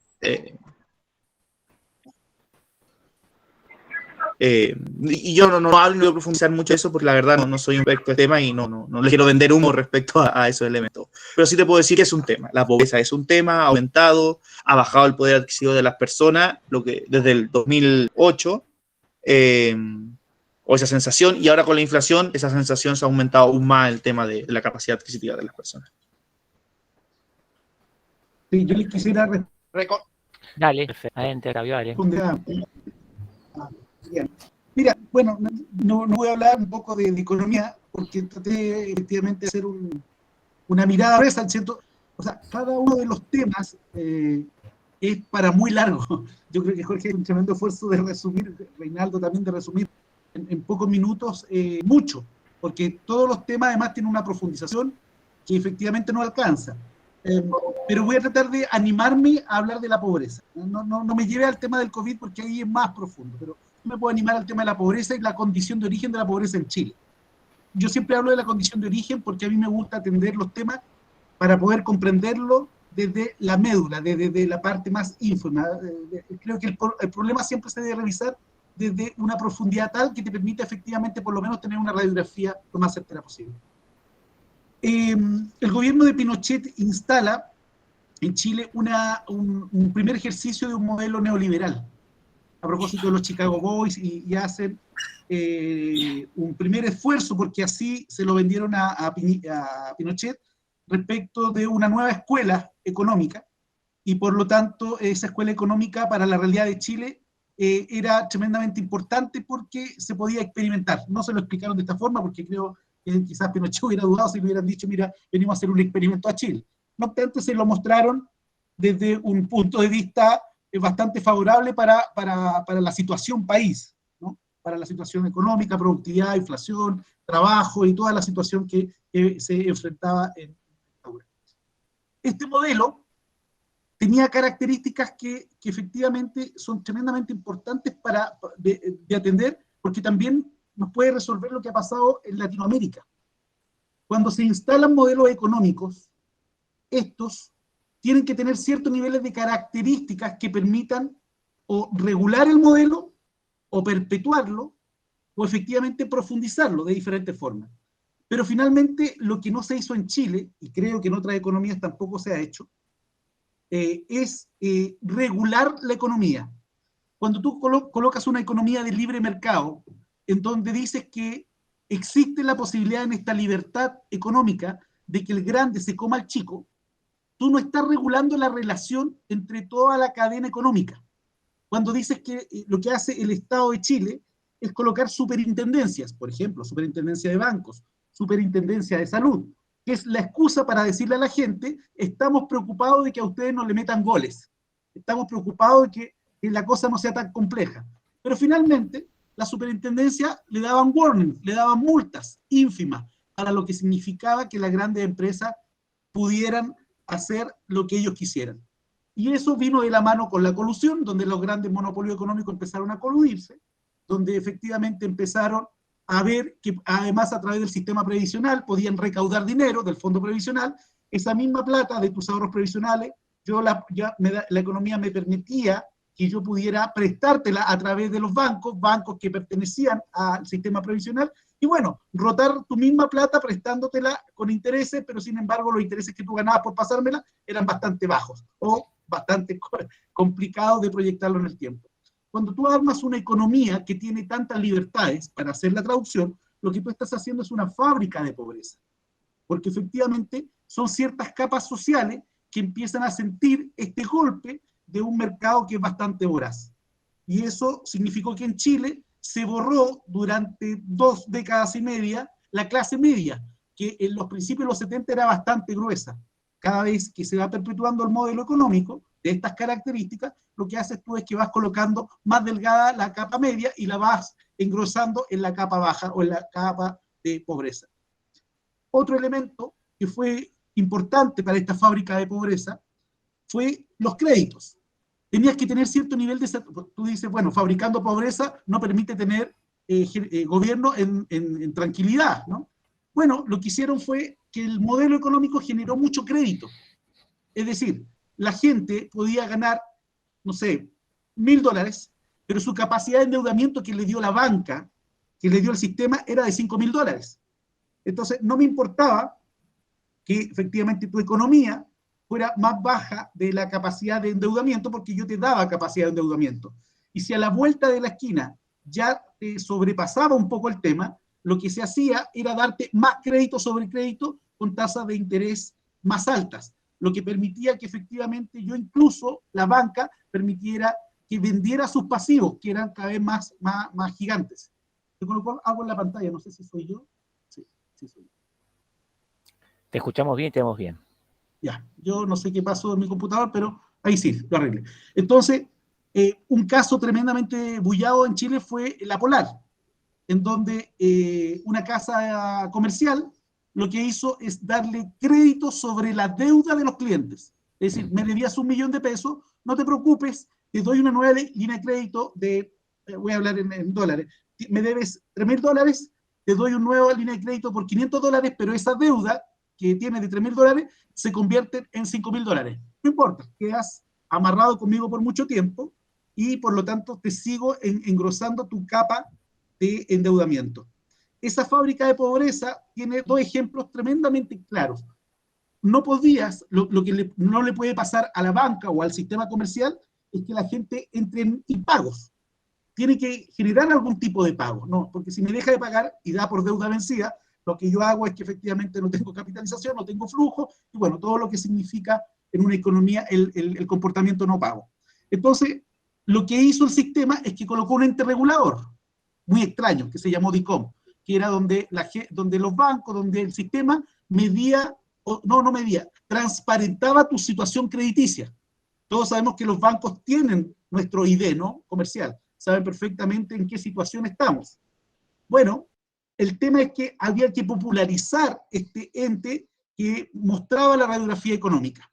Speaker 4: Y yo no hablo ni voy a profundizar mucho eso porque la verdad no soy un experto de tema y no le quiero vender humo respecto a esos elementos. Pero sí te puedo decir que es un tema. La pobreza es un tema, ha aumentado, ha bajado el poder adquisitivo de las personas, lo que desde el 2008, o esa sensación, y ahora con la inflación, esa sensación se ha aumentado aún más, el tema de la capacidad adquisitiva de las personas.
Speaker 3: Sí, yo les quisiera
Speaker 1: Dale, adelante, Octavio, dale.
Speaker 3: Bien. Mira, bueno, no voy a hablar un poco de economía, porque traté efectivamente de hacer una mirada gruesa, ¿cierto? O sea, cada uno de los temas es para muy largo. Yo creo que Jorge ha un tremendo esfuerzo de resumir, Reinaldo también de resumir en pocos minutos mucho, porque todos los temas además tienen una profundización que efectivamente no alcanza. Pero voy a tratar de animarme a hablar de la pobreza. No me lleve al tema del COVID porque ahí es más profundo, pero me puedo animar al tema de la pobreza y la condición de origen de la pobreza en Chile. Yo siempre hablo de la condición de origen porque a mí me gusta atender los temas para poder comprenderlo desde la médula, desde la parte más ínfima. Creo que el problema siempre se debe revisar desde una profundidad tal que te permita efectivamente por lo menos tener una radiografía lo más certera posible. El gobierno de Pinochet instala en Chile un primer ejercicio de un modelo neoliberal, a propósito de los Chicago Boys, y hacen un primer esfuerzo, porque así se lo vendieron a Pinochet, respecto de una nueva escuela económica, y por lo tanto esa escuela económica para la realidad de Chile era tremendamente importante porque se podía experimentar. No se lo explicaron de esta forma, porque creo que quizás Pinochet hubiera dudado si le hubieran dicho, mira, venimos a hacer un experimento a Chile. No obstante, se lo mostraron desde un punto de vista bastante favorable para la situación país, ¿no? Para la situación económica, productividad, inflación, trabajo y toda la situación que se enfrentaba en dictadura. Este modelo tenía características que efectivamente son tremendamente importantes de atender, porque también nos puede resolver lo que ha pasado en Latinoamérica. Cuando se instalan modelos económicos, estos tienen que tener ciertos niveles de características que permitan o regular el modelo, o perpetuarlo, o efectivamente profundizarlo de diferentes formas. Pero finalmente lo que no se hizo en Chile, y creo que en otras economías tampoco se ha hecho, es regular la economía. Cuando tú colocas una economía de libre mercado, en donde dices que existe la posibilidad en esta libertad económica de que el grande se coma al chico, tú no estás regulando la relación entre toda la cadena económica. Cuando dices que lo que hace el Estado de Chile es colocar superintendencias, por ejemplo, superintendencia de bancos, superintendencia de salud, que es la excusa para decirle a la gente, estamos preocupados de que a ustedes no le metan goles, estamos preocupados de que la cosa no sea tan compleja. Pero finalmente, la superintendencia le daban warning, le daban multas ínfimas para lo que significaba que las grandes empresas pudieran hacer lo que ellos quisieran. Y eso vino de la mano con la colusión, donde los grandes monopolios económicos empezaron a coludirse, donde efectivamente empezaron a ver que además a través del sistema previsional podían recaudar dinero del fondo previsional, esa misma plata de tus ahorros previsionales, la economía me permitía que yo pudiera prestártela a través de los bancos que pertenecían al sistema previsional, y bueno, rotar tu misma plata prestándotela con intereses, pero sin embargo los intereses que tú ganabas por pasármela eran bastante bajos, o bastante complicados de proyectarlo en el tiempo. Cuando tú armas una economía que tiene tantas libertades para hacer la traducción, lo que tú estás haciendo es una fábrica de pobreza, porque efectivamente son ciertas capas sociales que empiezan a sentir este golpe de un mercado que es bastante voraz. Y eso significó que en Chile se borró durante 2 décadas y media la clase media, que en los principios de los 70 era bastante gruesa. Cada vez que se va perpetuando el modelo económico de estas características, lo que haces tú es que vas colocando más delgada la capa media y la vas engrosando en la capa baja o en la capa de pobreza. Otro elemento que fue importante para esta fábrica de pobreza fue los créditos. Tenías que tener cierto nivel de... Tú dices, bueno, fabricando pobreza no permite tener gobierno en tranquilidad, ¿no? Bueno, lo que hicieron fue que el modelo económico generó mucho crédito. Es decir, la gente podía ganar, no sé, $1.000, pero su capacidad de endeudamiento que le dio la banca, que le dio el sistema, era de $5.000. Entonces, no me importaba que efectivamente tu economía fuera más baja de la capacidad de endeudamiento, porque yo te daba capacidad de endeudamiento. Y si a la vuelta de la esquina ya te sobrepasaba un poco el tema, lo que se hacía era darte más crédito sobre crédito con tasas de interés más altas, lo que permitía que efectivamente yo incluso, la banca, permitiera que vendiera sus pasivos, que eran cada vez más gigantes. Yo coloco algo en la pantalla, no sé si soy yo. Sí, sí soy yo.
Speaker 1: Te escuchamos bien, te vemos bien.
Speaker 3: Ya, yo no sé qué pasó en mi computador, pero ahí sí, lo arreglé. Entonces, un caso tremendamente bullado en Chile fue la Polar, en donde una casa comercial lo que hizo es darle crédito sobre la deuda de los clientes. Es decir, me debías $1.000.000, no te preocupes, te doy una nueva línea de crédito de, voy a hablar en dólares, me debes $3.000, te doy una nueva línea de crédito por $500, pero esa deuda que tienes de $3.000 se convierte en $5.000. No importa, quedas amarrado conmigo por mucho tiempo y por lo tanto te sigo engrosando tu capa de endeudamiento. Esa fábrica de pobreza tiene 2 ejemplos tremendamente claros. No podías, lo que no le puede pasar a la banca o al sistema comercial es que la gente entre en impagos. Tiene que generar algún tipo de pago, ¿no? Porque si me deja de pagar y da por deuda vencida, lo que yo hago es que efectivamente no tengo capitalización, no tengo flujo, y bueno, todo lo que significa en una economía el comportamiento no pago. Entonces, lo que hizo el sistema es que colocó un ente regulador, muy extraño, que se llamó DICOM, que era donde los bancos, donde el sistema medía, no medía, transparentaba tu situación crediticia. Todos sabemos que los bancos tienen nuestro ID, ¿no? Comercial, saben perfectamente en qué situación estamos. Bueno, el tema es que había que popularizar este ente que mostraba la radiografía económica.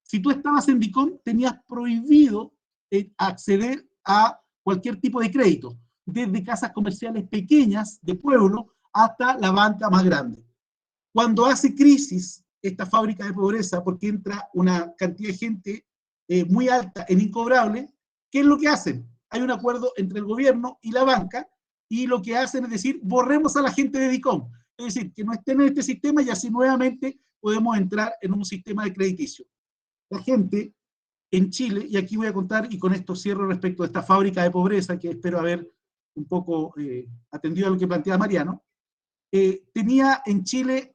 Speaker 3: Si tú estabas en DICOM, tenías prohibido acceder a cualquier tipo de crédito, desde casas comerciales pequeñas de pueblo hasta la banca más grande. Cuando hace crisis esta fábrica de pobreza, porque entra una cantidad de gente muy alta en incobrable, ¿qué es lo que hacen? Hay un acuerdo entre el gobierno y la banca, y lo que hacen es decir, borremos a la gente de DICOM, es decir, que no estén en este sistema y así nuevamente podemos entrar en un sistema de crediticio. La gente en Chile, y aquí voy a contar, y con esto cierro respecto a esta fábrica de pobreza, que espero haber un poco atendido a lo que planteaba Mariano, tenía en Chile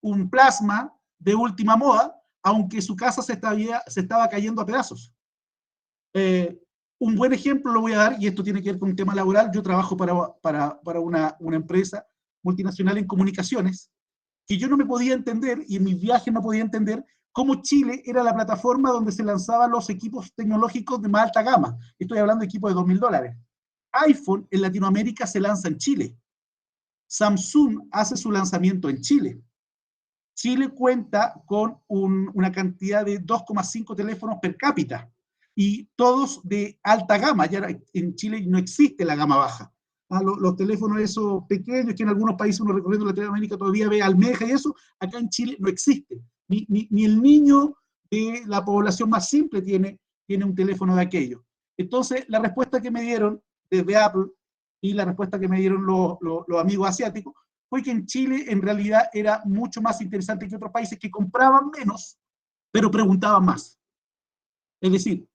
Speaker 3: un plasma de última moda, aunque su casa se estaba cayendo a pedazos. Un buen ejemplo lo voy a dar, y esto tiene que ver con un tema laboral. Yo trabajo para una empresa multinacional en comunicaciones, que yo no me podía entender, y en mis viajes no podía entender, cómo Chile era la plataforma donde se lanzaban los equipos tecnológicos de más alta gama. Estoy hablando de equipos de $2.000. iPhone en Latinoamérica se lanza en Chile. Samsung hace su lanzamiento en Chile. Chile cuenta con una cantidad de 2,5 teléfonos per cápita y todos de alta gama. Ya en Chile no existe la gama baja. Los teléfonos esos pequeños que en algunos países uno recorriendo Latinoamérica todavía ve almeja y eso, acá en Chile no existe. Ni el niño de la población más simple tiene un teléfono de aquello. Entonces, la respuesta que me dieron desde Apple y la respuesta que me dieron los amigos asiáticos fue que en Chile en realidad era mucho más interesante que otros países que compraban menos, pero preguntaban más. Es decir,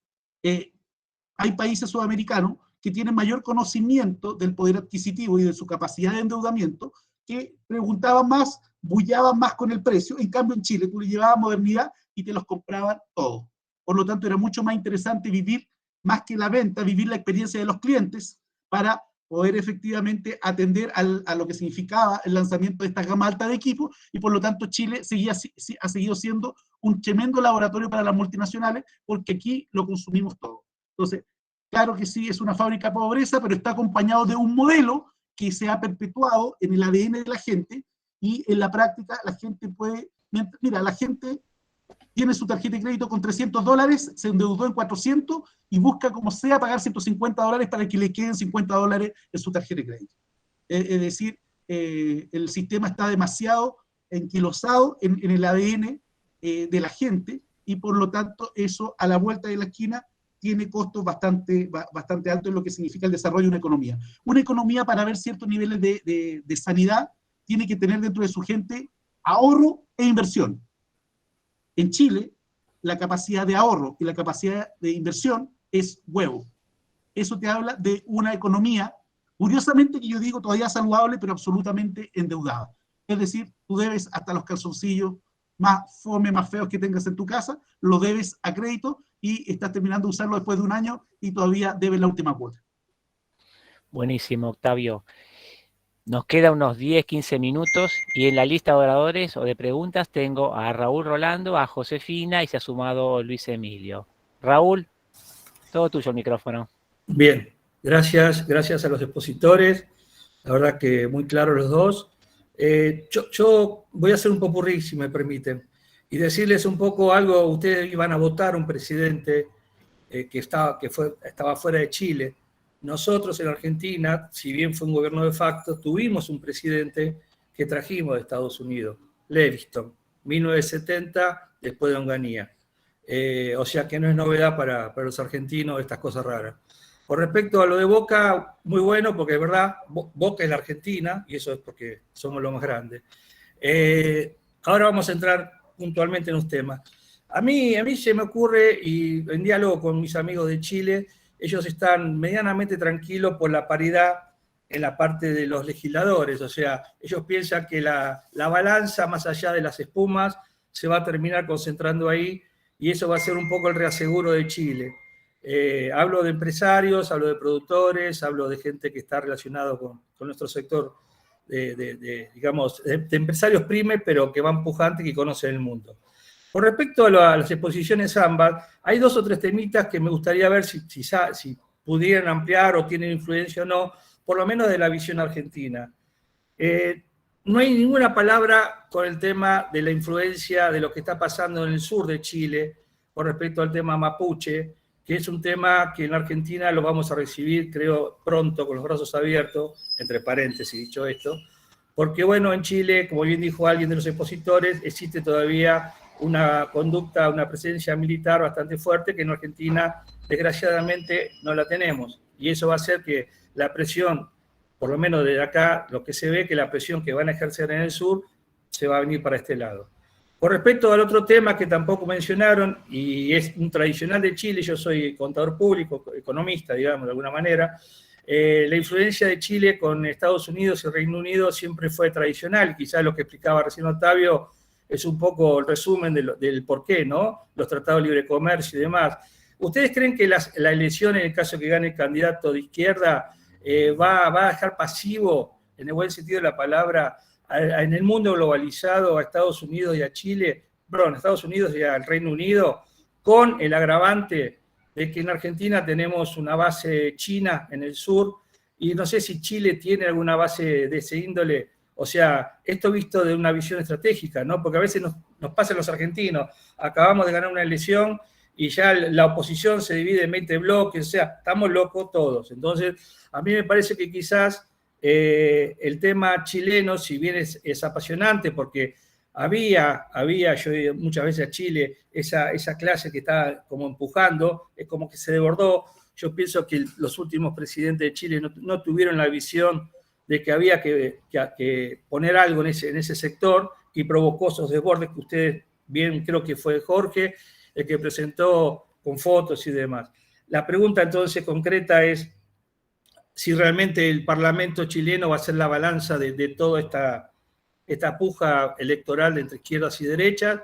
Speaker 3: hay países sudamericanos que tienen mayor conocimiento del poder adquisitivo y de su capacidad de endeudamiento, que preguntaban más, bullaban más con el precio. En cambio, en Chile tú le llevabas modernidad y te los compraban todos. Por lo tanto, era mucho más interesante vivir, más que la venta, vivir la experiencia de los clientes para poder efectivamente atender a lo que significaba el lanzamiento de esta gama alta de equipos, y por lo tanto Chile ha seguido siendo un tremendo laboratorio para las multinacionales, porque aquí lo consumimos todo. Entonces, claro que sí, es una fábrica de pobreza, pero está acompañado de un modelo que se ha perpetuado en el ADN de la gente, y en la práctica la gente puede, mira, la gente tiene su tarjeta de crédito con $300, se endeudó en 400 y busca como sea pagar $150 para que le queden $50 en su tarjeta de crédito. Es decir, el sistema está demasiado enquilosado en el ADN de la gente, y por lo tanto eso a la vuelta de la esquina tiene costos bastante altos en lo que significa el desarrollo de una economía. Una economía, para ver ciertos niveles de sanidad, tiene que tener dentro de su gente ahorro e inversión. En Chile, la capacidad de ahorro y la capacidad de inversión es huevo. Eso te habla de una economía, curiosamente que yo digo todavía saludable, pero absolutamente endeudada. Es decir, tú debes hasta los calzoncillos más fome, más feos que tengas en tu casa, lo debes a crédito y estás terminando de usarlo después de un año y todavía debes la última cuota.
Speaker 1: Buenísimo, Octavio. Nos queda unos 10, 15 minutos y en la lista de oradores o de preguntas tengo a Raúl Rolando, a Josefina y se ha sumado Luis Emilio. Raúl, todo tuyo el micrófono.
Speaker 6: Bien, gracias a los expositores, la verdad que muy claros los dos. Yo voy a hacer un popurrí, si me permiten, y decirles un poco algo. Ustedes iban a votar un presidente que estaba fuera de Chile. Nosotros en Argentina, si bien fue un gobierno de facto, tuvimos un presidente que trajimos de Estados Unidos, Leviston, 1970, después de Onganía. O sea que no es novedad para los argentinos estas cosas raras. Con respecto a lo de Boca, muy bueno, porque es verdad, Boca es la Argentina, y eso es porque somos los más grandes. Ahora vamos a entrar puntualmente en los temas. A mí se me ocurre, y en diálogo con mis amigos de Chile, ellos están medianamente tranquilos por la paridad en la parte de los legisladores. O sea, ellos piensan que la balanza, más allá de las espumas, se va a terminar concentrando ahí, y eso va a ser un poco el reaseguro de Chile. Hablo de empresarios, hablo de productores, hablo de gente que está relacionado con nuestro sector digamos, de empresarios pyme, pero que van pujantes y que conocen el mundo. Con respecto a las exposiciones ambas, hay 2 o 3 temitas que me gustaría ver si pudieran ampliar o tienen influencia o no, por lo menos de la visión argentina. No hay ninguna palabra con el tema de la influencia de lo que está pasando en el sur de Chile con respecto al tema mapuche, que es un tema que en la Argentina lo vamos a recibir, creo, pronto, con los brazos abiertos, entre paréntesis dicho esto, porque, bueno, en Chile, como bien dijo alguien de los expositores, existe todavía una conducta, una presencia militar bastante fuerte que en Argentina, desgraciadamente, no la tenemos. Y eso va a hacer que la presión, por lo menos desde acá, lo que se ve que la presión que van a ejercer en el sur se va a venir para este lado. Con respecto al otro tema que tampoco mencionaron, y es un tradicional de Chile, yo soy contador público, economista, digamos, de alguna manera, la influencia de Chile con Estados Unidos y Reino Unido siempre fue tradicional. Quizás lo que explicaba recién Octavio es un poco el resumen del por qué, ¿no? Los tratados de libre comercio y demás. ¿Ustedes creen que la elección, en el caso que gane el candidato de izquierda, va a dejar pasivo, en el buen sentido de la palabra, en el mundo globalizado a Estados Unidos y a Chile, perdón, a Estados Unidos y al Reino Unido, con el agravante de que en Argentina tenemos una base china en el sur, y no sé si Chile tiene alguna base de ese índole. O sea, esto visto de una visión estratégica, ¿no? Porque a veces nos pasa a los argentinos, acabamos de ganar una elección y ya la oposición se divide en 20 bloques, o sea, estamos locos todos. Entonces, a mí me parece que quizás el tema chileno, si bien es apasionante, porque había, yo he ido muchas veces a Chile, esa clase que está como empujando, es como que se desbordó. Yo pienso que los últimos presidentes de Chile no tuvieron la visión de que había que poner algo en ese sector, y provocó esos desbordes que ustedes bien, creo que fue Jorge, el que presentó con fotos y demás. La pregunta entonces concreta es si realmente el Parlamento chileno va a ser la balanza de toda esta puja electoral entre izquierdas y derechas.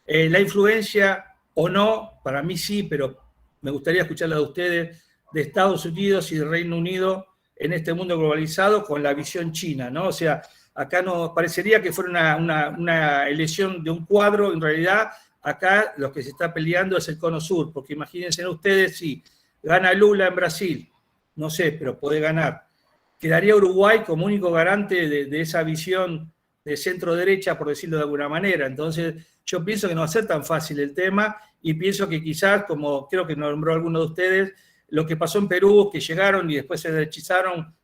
Speaker 6: La influencia o no, para mí sí, pero me gustaría escucharla de ustedes, de Estados Unidos y de Reino Unido en este mundo globalizado con la visión china, ¿no? O sea, acá nos parecería que fuera una elección de un cuadro, en realidad acá lo que se está peleando es el cono sur, porque imagínense ustedes si gana Lula en Brasil, no sé, pero puede ganar. Quedaría Uruguay como único garante de esa visión de centro-derecha, por decirlo de alguna manera. Entonces, yo pienso que no va a ser tan fácil el tema, y pienso que quizás, como creo que nombró alguno de ustedes, lo que pasó en Perú, que llegaron y después se derechizaron,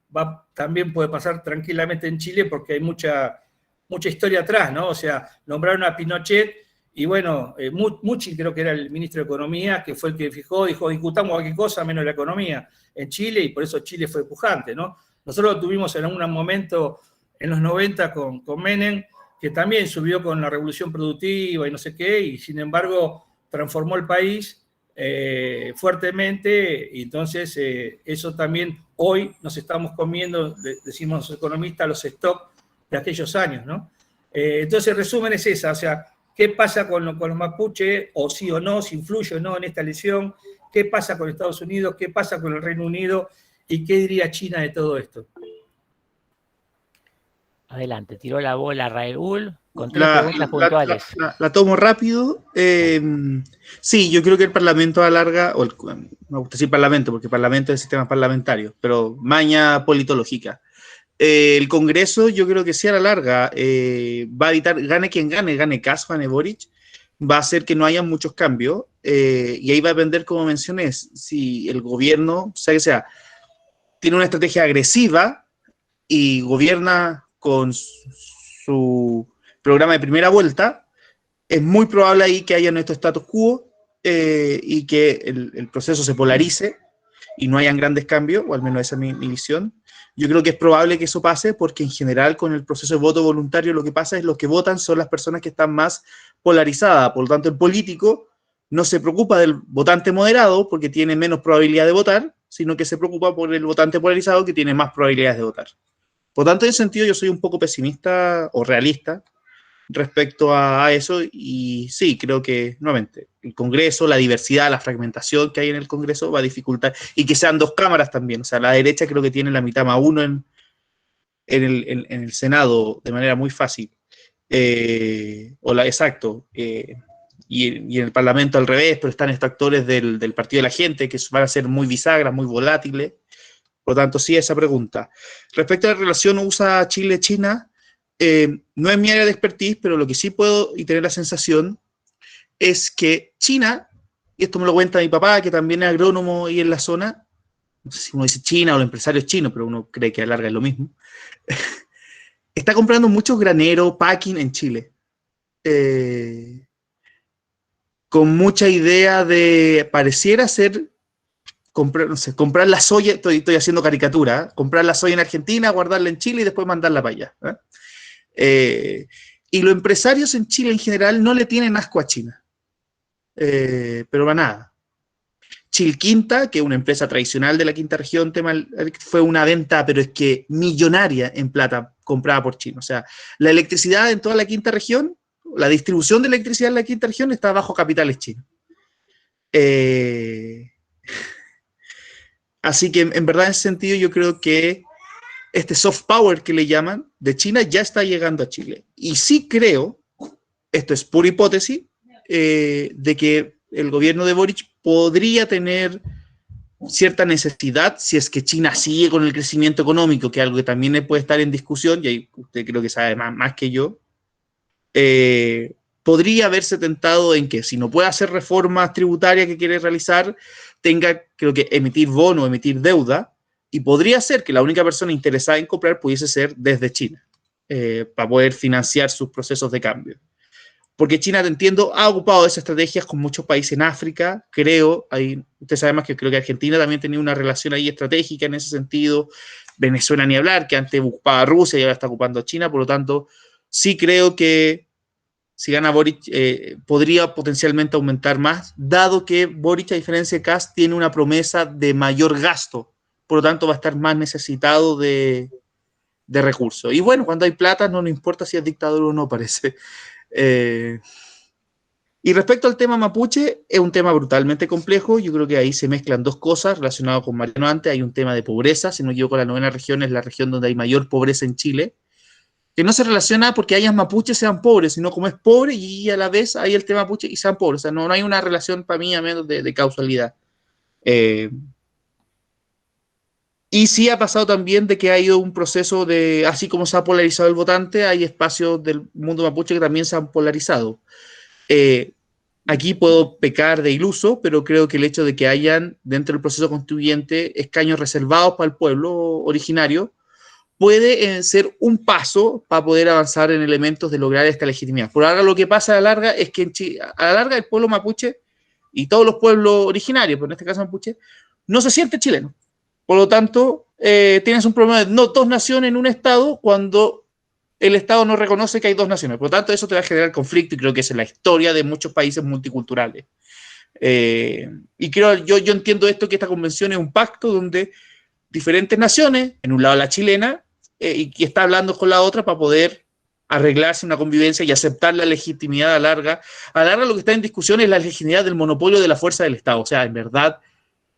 Speaker 6: también puede pasar tranquilamente en Chile, porque hay mucha historia atrás, ¿no? O sea, nombraron a Pinochet, y bueno, Muchi creo que era el ministro de Economía, que fue el que dijo, discutamos cualquier cosa menos la economía en Chile, y por eso Chile fue pujante, ¿no? Nosotros lo tuvimos en un momento en los 90 con Menem, que también subió con la revolución productiva y no sé qué, y sin embargo transformó el país fuertemente, y entonces eso también hoy nos estamos comiendo, decimos los economistas, los stocks de aquellos años, ¿no? Entonces el resumen es esa, o sea, ¿qué pasa con los mapuches? O sí o no, si influye o no en esta elección, ¿qué pasa con Estados Unidos? ¿Qué pasa con el Reino Unido? ¿Y qué diría China de todo esto?
Speaker 1: Adelante, tiró la bola Raúl con tres preguntas puntuales.
Speaker 4: La tomo rápido. Sí, yo creo que el Parlamento alarga, me gusta decir Parlamento, porque Parlamento es el sistema parlamentario, pero maña politológica. El Congreso, yo creo que sí a la larga va a evitar, gane quien gane, gane Kast, gane Boric, va a hacer que no haya muchos cambios, y ahí va a depender, como mencioné, si el gobierno, sea que sea, tiene una estrategia agresiva y gobierna con su programa de primera vuelta, es muy probable ahí que haya nuestro status quo, y que el proceso se polarice y no hayan grandes cambios, o al menos esa es mi visión. Yo creo que es probable que eso pase, porque en general con el proceso de voto voluntario lo que pasa es los que votan son las personas que están más polarizadas. Por lo tanto, el político no se preocupa del votante moderado porque tiene menos probabilidad de votar, sino que se preocupa por el votante polarizado que tiene más probabilidades de votar. Por tanto, en ese sentido yo soy un poco pesimista o realista respecto a eso, y sí, creo que nuevamente el Congreso, la diversidad, la fragmentación que hay en el Congreso va a dificultar, y que sean dos cámaras también, o sea, la derecha creo que tiene la mitad más uno en el Senado de manera muy fácil, exacto, y en el Parlamento al revés, pero están estos actores del Partido de la Gente que van a ser muy bisagras, muy volátiles. Por lo tanto, sí, esa pregunta. Respecto a la relación USA-Chile-China, no es mi área de expertise, pero lo que sí puedo y tener la sensación es que China, y esto me lo cuenta mi papá, que también es agrónomo y en la zona, no sé si uno dice China o los empresarios chinos, pero uno cree que a larga es lo mismo, está comprando muchos graneros, packing en Chile, con mucha idea de, pareciera ser, comprar la soya, estoy haciendo caricatura, comprar la soya en Argentina, guardarla en Chile y después mandarla para allá. Y los empresarios en Chile en general no le tienen asco a China, pero va nada. Chilquinta, que es una empresa tradicional de la quinta región, fue una venta, pero es que millonaria en plata comprada por China. O sea, la electricidad en toda la quinta región, la distribución de electricidad en la quinta región está bajo capitales chinos. Así que en verdad en ese sentido yo creo que este soft power que le llaman de China ya está llegando a Chile. Y sí creo, esto es pura hipótesis, de que el gobierno de Boric podría tener cierta necesidad, si es que China sigue con el crecimiento económico, que es algo que también puede estar en discusión, y ahí usted creo que sabe más que yo, podría haberse tentado en que si no puede hacer reformas tributarias que quiere realizar, tenga, creo que, emitir bono, emitir deuda, y podría ser que la única persona interesada en comprar pudiese ser desde China, para poder financiar sus procesos de cambio. Porque China, te entiendo, ha ocupado esas estrategias con muchos países en África, creo, ahí, usted sabe más que creo que Argentina también tenía una relación ahí estratégica en ese sentido, Venezuela ni hablar, que antes ocupaba a Rusia y ahora está ocupando a China, por lo tanto, sí creo que si gana Boric, podría potencialmente aumentar más, dado que Boric, a diferencia de Kast, tiene una promesa de mayor gasto, por lo tanto va a estar más necesitado de recursos. Y bueno, cuando hay plata no nos importa si es dictador o no, parece. Y respecto al tema mapuche, es un tema brutalmente complejo. Yo creo que ahí se mezclan dos cosas relacionadas con Mariano antes. Hay un tema de pobreza, si no me equivoco, la 9ª región es la región donde hay mayor pobreza en Chile, que no se relaciona porque hayas mapuches sean pobres, sino como es pobre y a la vez hay el tema mapuche y sean pobres. O sea, no hay una relación para mí a menos de causalidad. Y sí ha pasado también de que ha ido un proceso de, así como se ha polarizado el votante, hay espacios del mundo mapuche que también se han polarizado. Aquí puedo pecar de iluso, pero creo que el hecho de que hayan dentro del proceso constituyente escaños reservados para el pueblo originario puede ser un paso para poder avanzar en elementos de lograr esta legitimidad. Por ahora lo que pasa a la larga es que a la larga el pueblo mapuche y todos los pueblos originarios, pero en este caso mapuche, no se siente chileno. Por lo tanto, tienes un problema de no dos naciones en un estado cuando el Estado no reconoce que hay dos naciones. Por lo tanto, eso te va a generar conflicto y creo que esa es la historia de muchos países multiculturales. Y creo, yo entiendo esto, que esta convención es un pacto donde diferentes naciones, en un lado la chilena, y que está hablando con la otra para poder arreglarse una convivencia y aceptar la legitimidad a larga. A larga lo que está en discusión es la legitimidad del monopolio de la fuerza del Estado. O sea, en verdad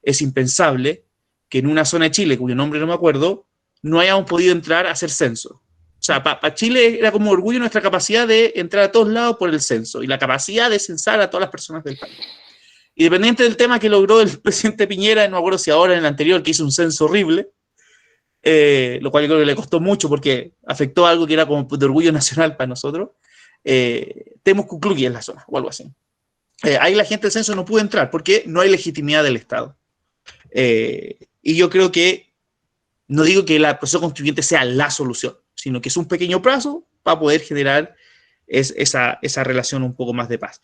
Speaker 4: es impensable que en una zona de Chile, cuyo nombre no me acuerdo, no hayamos podido entrar a hacer censo. O sea, para Chile era como orgullo nuestra capacidad de entrar a todos lados por el censo y la capacidad de censar a todas las personas del país. Independiente del tema que logró el presidente Piñera, no me acuerdo si ahora en el anterior, que hizo un censo horrible, lo cual yo creo que le costó mucho porque afectó algo que era como de orgullo nacional para nosotros. Tenemos Kuklugui en la zona o algo así. Ahí la gente del censo no pudo entrar porque no hay legitimidad del Estado. Y yo creo que, no digo que el proceso constituyente sea la solución, sino que es un pequeño plazo para poder generar esa relación un poco más de paz.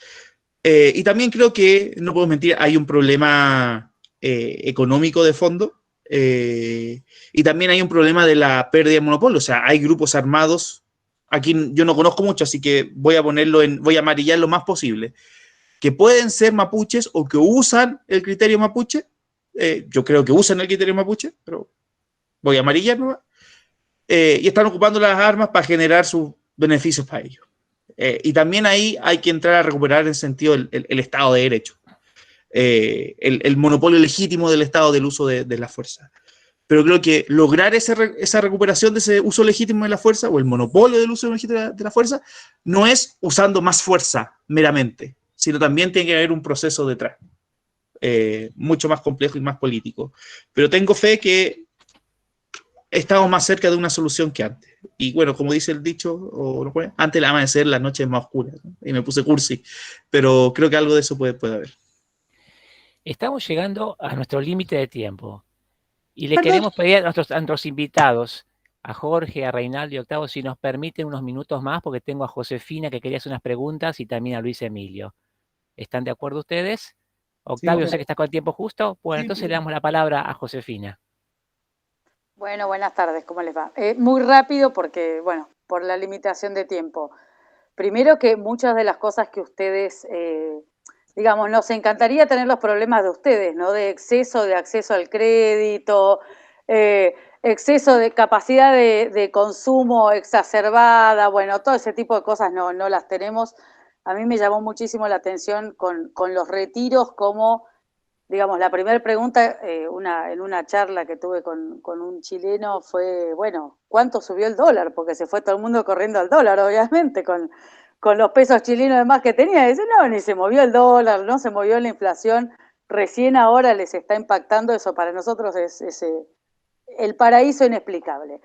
Speaker 4: Y también creo que, no puedo mentir, hay un problema económico de fondo, y también hay un problema de la pérdida de monopolio. O sea, hay grupos armados, aquí yo no conozco mucho, así que voy a amarillar lo más posible, que pueden ser mapuches o que usan el criterio mapuche. Yo creo que usan el criterio mapuche, pero voy a amarillar nomás. Y están ocupando las armas para generar sus beneficios para ellos. Y también ahí hay que entrar a recuperar en sentido el Estado de Derecho, el monopolio legítimo del Estado del uso de la fuerza. Pero creo que lograr esa recuperación de ese uso legítimo de la fuerza, o el monopolio del uso legítimo de la fuerza, no es usando más fuerza meramente, sino también tiene que haber un proceso detrás, mucho más complejo y más político. Pero tengo fe que estamos más cerca de una solución que antes. Y bueno, como dice el dicho, antes del amanecer, la noche es más oscura, ¿no? Y me puse cursi, pero creo que algo de eso puede haber.
Speaker 1: Estamos llegando a nuestro límite de tiempo y le queremos pedir a nuestros invitados, a Jorge, a Reinaldo y a Octavio, si nos permiten unos minutos más, porque tengo a Josefina que quería hacer unas preguntas y también a Luis Emilio. ¿Están de acuerdo ustedes? Octavio,
Speaker 3: Sí,
Speaker 1: sé que está con el tiempo justo. Bueno,
Speaker 3: sí,
Speaker 1: entonces le damos la palabra a Josefina.
Speaker 7: Bueno, buenas tardes, ¿cómo les va? Muy rápido porque, bueno, por la limitación de tiempo. Primero que muchas de las cosas que ustedes, digamos, nos encantaría tener los problemas de ustedes, ¿no? De exceso de acceso al crédito, exceso de capacidad de consumo exacerbada, bueno, todo ese tipo de cosas no las tenemos. A mí me llamó muchísimo la atención con los retiros como digamos, la primera pregunta en una charla que tuve con un chileno fue, bueno, ¿cuánto subió el dólar? Porque se fue todo el mundo corriendo al dólar, obviamente, con los pesos chilenos además que tenía. Y dice, no, ni se movió el dólar, no se movió la inflación, recién ahora les está impactando, eso para nosotros es el paraíso inexplicable.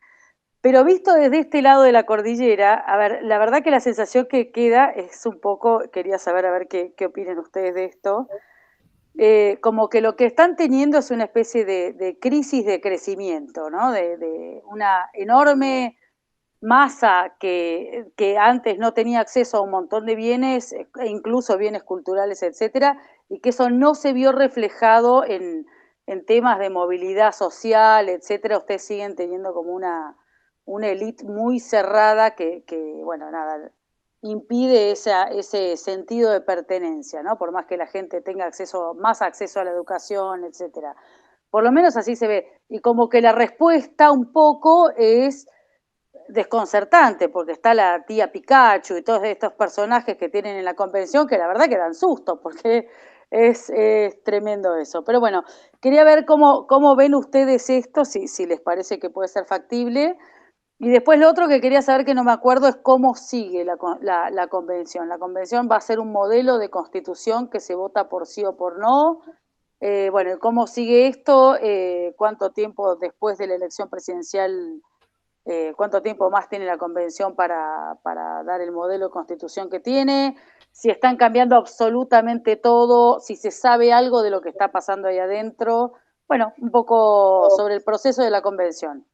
Speaker 7: Pero visto desde este lado de la cordillera, a ver, la verdad que la sensación que queda es un poco, quería saber a ver qué opinan ustedes de esto, como que lo que están teniendo es una especie de crisis de crecimiento, ¿no? De una enorme masa que antes no tenía acceso a un montón de bienes, e incluso bienes culturales, etcétera, y que eso no se vio reflejado en temas de movilidad social, etcétera. Ustedes siguen teniendo como una élite muy cerrada que, bueno, nada, impide ese sentido de pertenencia, ¿no? Por más que la gente tenga más acceso a la educación, etcétera. Por lo menos así se ve. Y como que la respuesta un poco es desconcertante, porque está la tía Pikachu y todos estos personajes que tienen en la convención, que la verdad que dan susto, porque es tremendo eso. Pero bueno, quería ver cómo ven ustedes esto, si les parece que puede ser factible. Y después lo otro que quería saber, que no me acuerdo, es cómo sigue la convención. La convención va a ser un modelo de constitución que se vota por sí o por no. Bueno, ¿cómo sigue esto? ¿Cuánto tiempo después de la elección presidencial, cuánto tiempo más tiene la convención para dar el modelo de constitución que tiene? Si están cambiando absolutamente todo, si se sabe algo de lo que está pasando ahí adentro. Bueno, un poco sobre el proceso de la convención.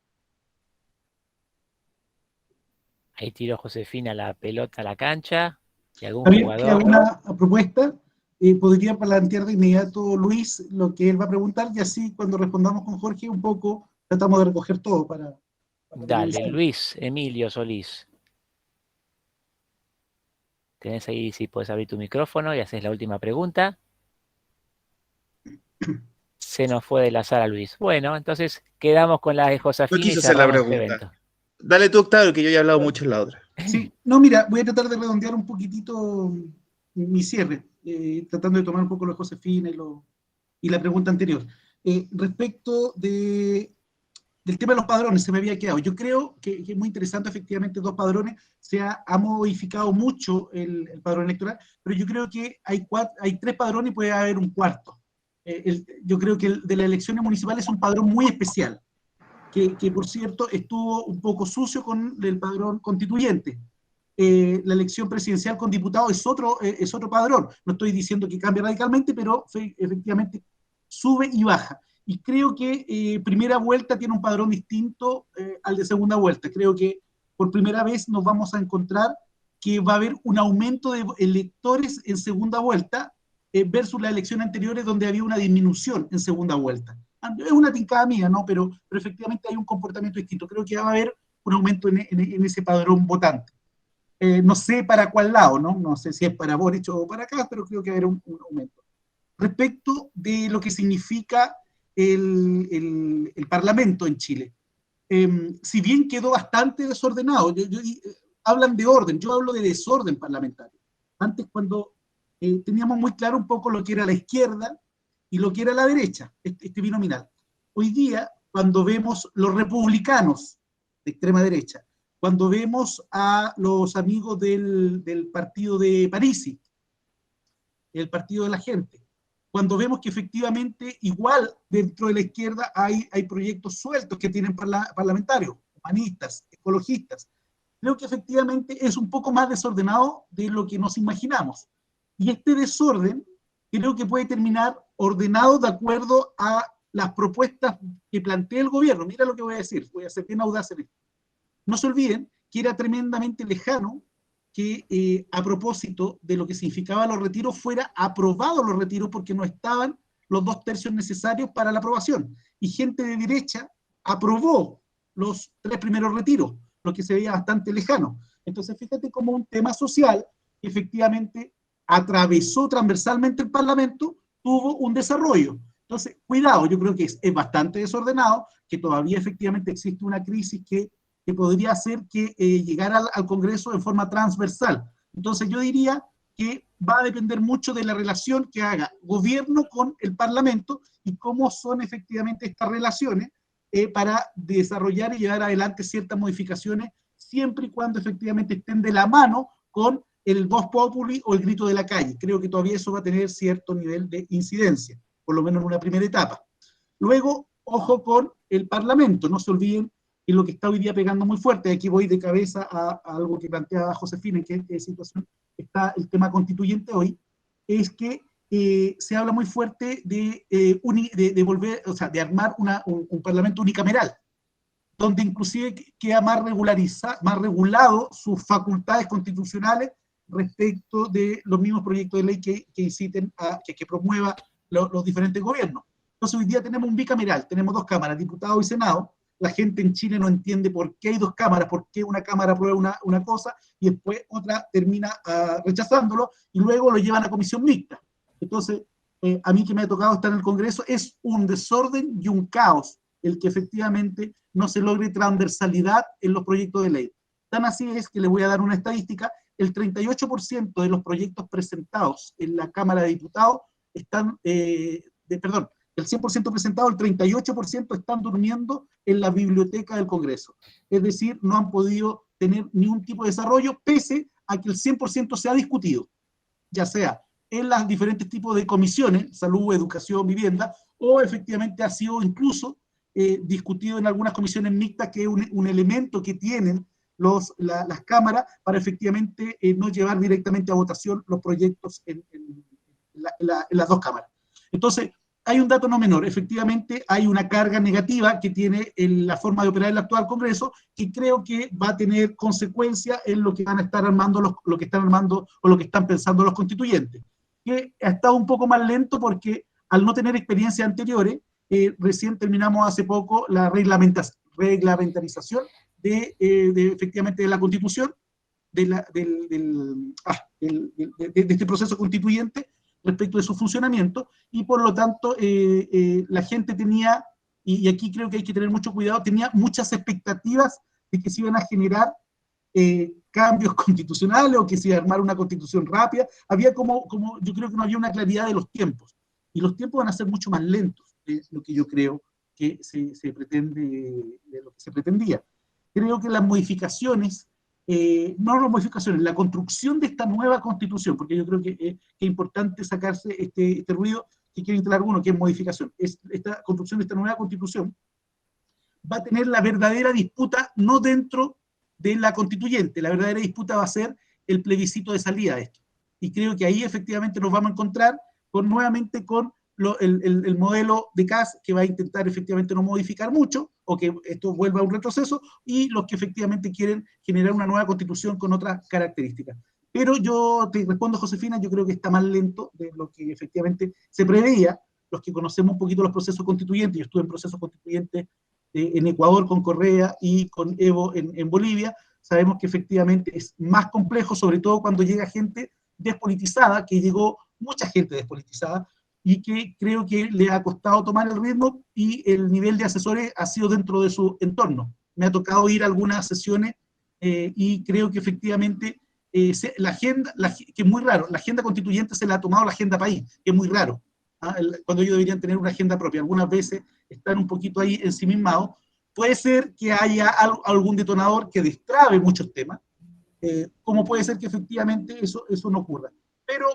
Speaker 1: Ahí tiró Josefina la pelota a la cancha. ¿Y algún
Speaker 3: Javier,
Speaker 1: jugador?
Speaker 3: una propuesta. Podría plantear de inmediato Luis lo que él va a preguntar, y así cuando respondamos con Jorge un poco tratamos de recoger todo para
Speaker 1: Dale,
Speaker 3: finalizar.
Speaker 1: Luis Emilio Solís. Tenés ahí, si puedes abrir tu micrófono y haces la última pregunta. Se nos fue de la sala, Luis. Bueno, entonces quedamos con la de
Speaker 4: No
Speaker 1: Josefina y
Speaker 4: quise hacer la
Speaker 1: cerramos este
Speaker 4: pregunta.
Speaker 1: evento.
Speaker 4: Dale tú, Octavio, que yo ya he hablado mucho en la otra.
Speaker 3: Sí, no, mira, voy a tratar de redondear un poquitito mi cierre, tratando de tomar un poco lo de Josefina y la pregunta anterior. Respecto del tema de los padrones, se me había quedado. Yo creo que es muy interesante, efectivamente, 2 padrones. Ha modificado mucho el padrón electoral, pero yo creo que hay 3 padrones y puede haber un cuarto. Yo creo que el de las elecciones municipales es un padrón muy especial, que por cierto estuvo un poco sucio con el padrón constituyente. La elección presidencial con diputados es otro padrón. No estoy diciendo que cambie radicalmente, pero efectivamente sube y baja. Y creo que primera vuelta tiene un padrón distinto al de segunda vuelta. Creo que por primera vez nos vamos a encontrar que va a haber un aumento de electores en segunda vuelta versus las elecciones anteriores, donde había una disminución en segunda vuelta. Es una tincada mía, ¿no? Pero efectivamente hay un comportamiento distinto. Creo que va a haber un aumento en ese padrón votante. No sé para cuál lado, ¿no? No sé si es para Boric o para acá, pero creo que va a haber un aumento. Respecto de lo que significa el Parlamento en Chile, si bien quedó bastante desordenado, hablan de orden, yo hablo de desorden parlamentario. Antes, cuando teníamos muy claro un poco lo que era la izquierda y lo que era la derecha, este binominal. Hoy día, cuando vemos los republicanos de extrema derecha, cuando vemos a los amigos del partido de Parisi, el partido de la gente, cuando vemos que efectivamente igual dentro de la izquierda hay proyectos sueltos que tienen parlamentarios, humanistas, ecologistas, creo que efectivamente es un poco más desordenado de lo que nos imaginamos. Y este desorden creo que puede terminar ordenado de acuerdo a las propuestas que plantea el gobierno. Mira lo que voy a decir, voy a ser bien audaz en esto. No se olviden que era tremendamente lejano que a propósito de lo que significaba los retiros, fuera aprobado los retiros, porque no estaban los 2 tercios necesarios para la aprobación. Y gente de derecha aprobó los 3 primeros retiros, lo que se veía bastante lejano. Entonces, fíjate cómo un tema social que efectivamente atravesó transversalmente el Parlamento, tuvo un desarrollo. Entonces, cuidado, yo creo que es bastante desordenado, que todavía efectivamente existe una crisis que podría hacer que llegara al Congreso de forma transversal. Entonces yo diría que va a depender mucho de la relación que haga gobierno con el Parlamento y cómo son efectivamente estas relaciones para desarrollar y llevar adelante ciertas modificaciones, siempre y cuando efectivamente estén de la mano con el vox populi o el grito de la calle. Creo que todavía eso va a tener cierto nivel de incidencia, por lo menos en una primera etapa. Luego, ojo con el Parlamento, no se olviden que lo que está hoy día pegando muy fuerte, aquí voy de cabeza a algo que planteaba Josefina, en qué situación está el tema constituyente hoy, es que se habla muy fuerte de volver, o sea, de armar un parlamento unicameral, donde inclusive queda más regulado sus facultades constitucionales respecto de los mismos proyectos de ley que inciten que promueva los diferentes gobiernos. Entonces hoy día tenemos un bicameral, tenemos dos cámaras, diputado y senado. La gente en Chile no entiende por qué hay dos cámaras, por qué una cámara aprueba una cosa y después otra termina rechazándolo y luego lo llevan a comisión mixta. Entonces, a mí que me ha tocado estar en el Congreso, es un desorden y un caos el que efectivamente no se logre transversalidad en los proyectos de ley. Tan así es que les voy a dar una estadística, el 38% de los proyectos presentados en la Cámara de Diputados están, el 100% presentado, el 38% están durmiendo en la biblioteca del Congreso. Es decir, no han podido tener ningún tipo de desarrollo, pese a que el 100% se ha discutido, ya sea en los diferentes tipos de comisiones, salud, educación, vivienda, o efectivamente ha sido incluso discutido en algunas comisiones mixtas, que es un elemento que tienen las cámaras para efectivamente no llevar directamente a votación los proyectos en las dos cámaras. Entonces, hay un dato no menor, efectivamente hay una carga negativa que tiene la forma de operar el actual Congreso, que creo que va a tener consecuencias en lo que van a estar armando, lo que están armando o lo que están pensando los constituyentes, que ha estado un poco más lento porque al no tener experiencias anteriores, recién terminamos hace poco la reglamentarización de efectivamente de la Constitución, de este proceso constituyente, respecto de su funcionamiento, y por lo tanto la gente tenía, y aquí creo que hay que tener mucho cuidado, tenía muchas expectativas de que se iban a generar cambios constitucionales o que se iba a armar una constitución rápida. Había yo creo que no había una claridad de los tiempos, y los tiempos van a ser mucho más lentos de lo que yo creo que se pretende, de lo que se pretendía. Creo que las modificaciones, la construcción de esta nueva constitución, porque yo creo que es importante sacarse este ruido que quiere instalar alguno, que es modificación. Esta construcción de esta nueva constitución va a tener la verdadera disputa no dentro de la constituyente, la verdadera disputa va a ser el plebiscito de salida de esto. Y creo que ahí efectivamente nos vamos a encontrar nuevamente con el modelo de CAS, que va a intentar efectivamente no modificar mucho, o que esto vuelva a un retroceso, y los que efectivamente quieren generar una nueva constitución con otras características. Pero yo te respondo, Josefina, yo creo que está más lento de lo que efectivamente se preveía. Los que conocemos un poquito los procesos constituyentes, yo estuve en procesos constituyentes en Ecuador con Correa y con Evo en Bolivia, sabemos que efectivamente es más complejo, sobre todo cuando llega gente despolitizada, que llegó mucha gente despolitizada, y que creo que le ha costado tomar el ritmo, y el nivel de asesores ha sido dentro de su entorno. Me ha tocado ir a algunas sesiones y creo que efectivamente la agenda, que es muy raro, la agenda constituyente se la ha tomado la agenda país, que es muy raro, cuando ellos deberían tener una agenda propia. Algunas veces están un poquito ahí ensimismados. Puede ser que haya algún detonador que destrabe muchos temas, como puede ser que efectivamente eso no ocurra.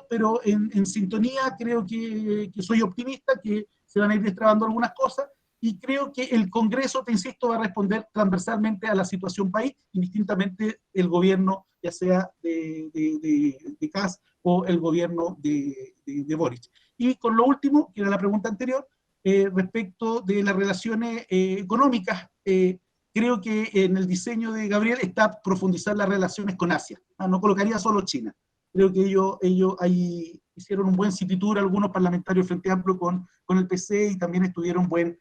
Speaker 3: Pero en sintonía creo que soy optimista, que se van a ir destrabando algunas cosas, y creo que el Congreso, te insisto, va a responder transversalmente a la situación país, indistintamente el gobierno, ya sea de Kast o el gobierno de Boric. Y con lo último, que era la pregunta anterior, respecto de las relaciones económicas, creo que en el diseño de Gabriel está profundizar las relaciones con Asia. No colocaría solo China. Creo que ellos ahí hicieron un buen city tour, algunos parlamentarios Frente Amplio con el PC, y también estuvieron buen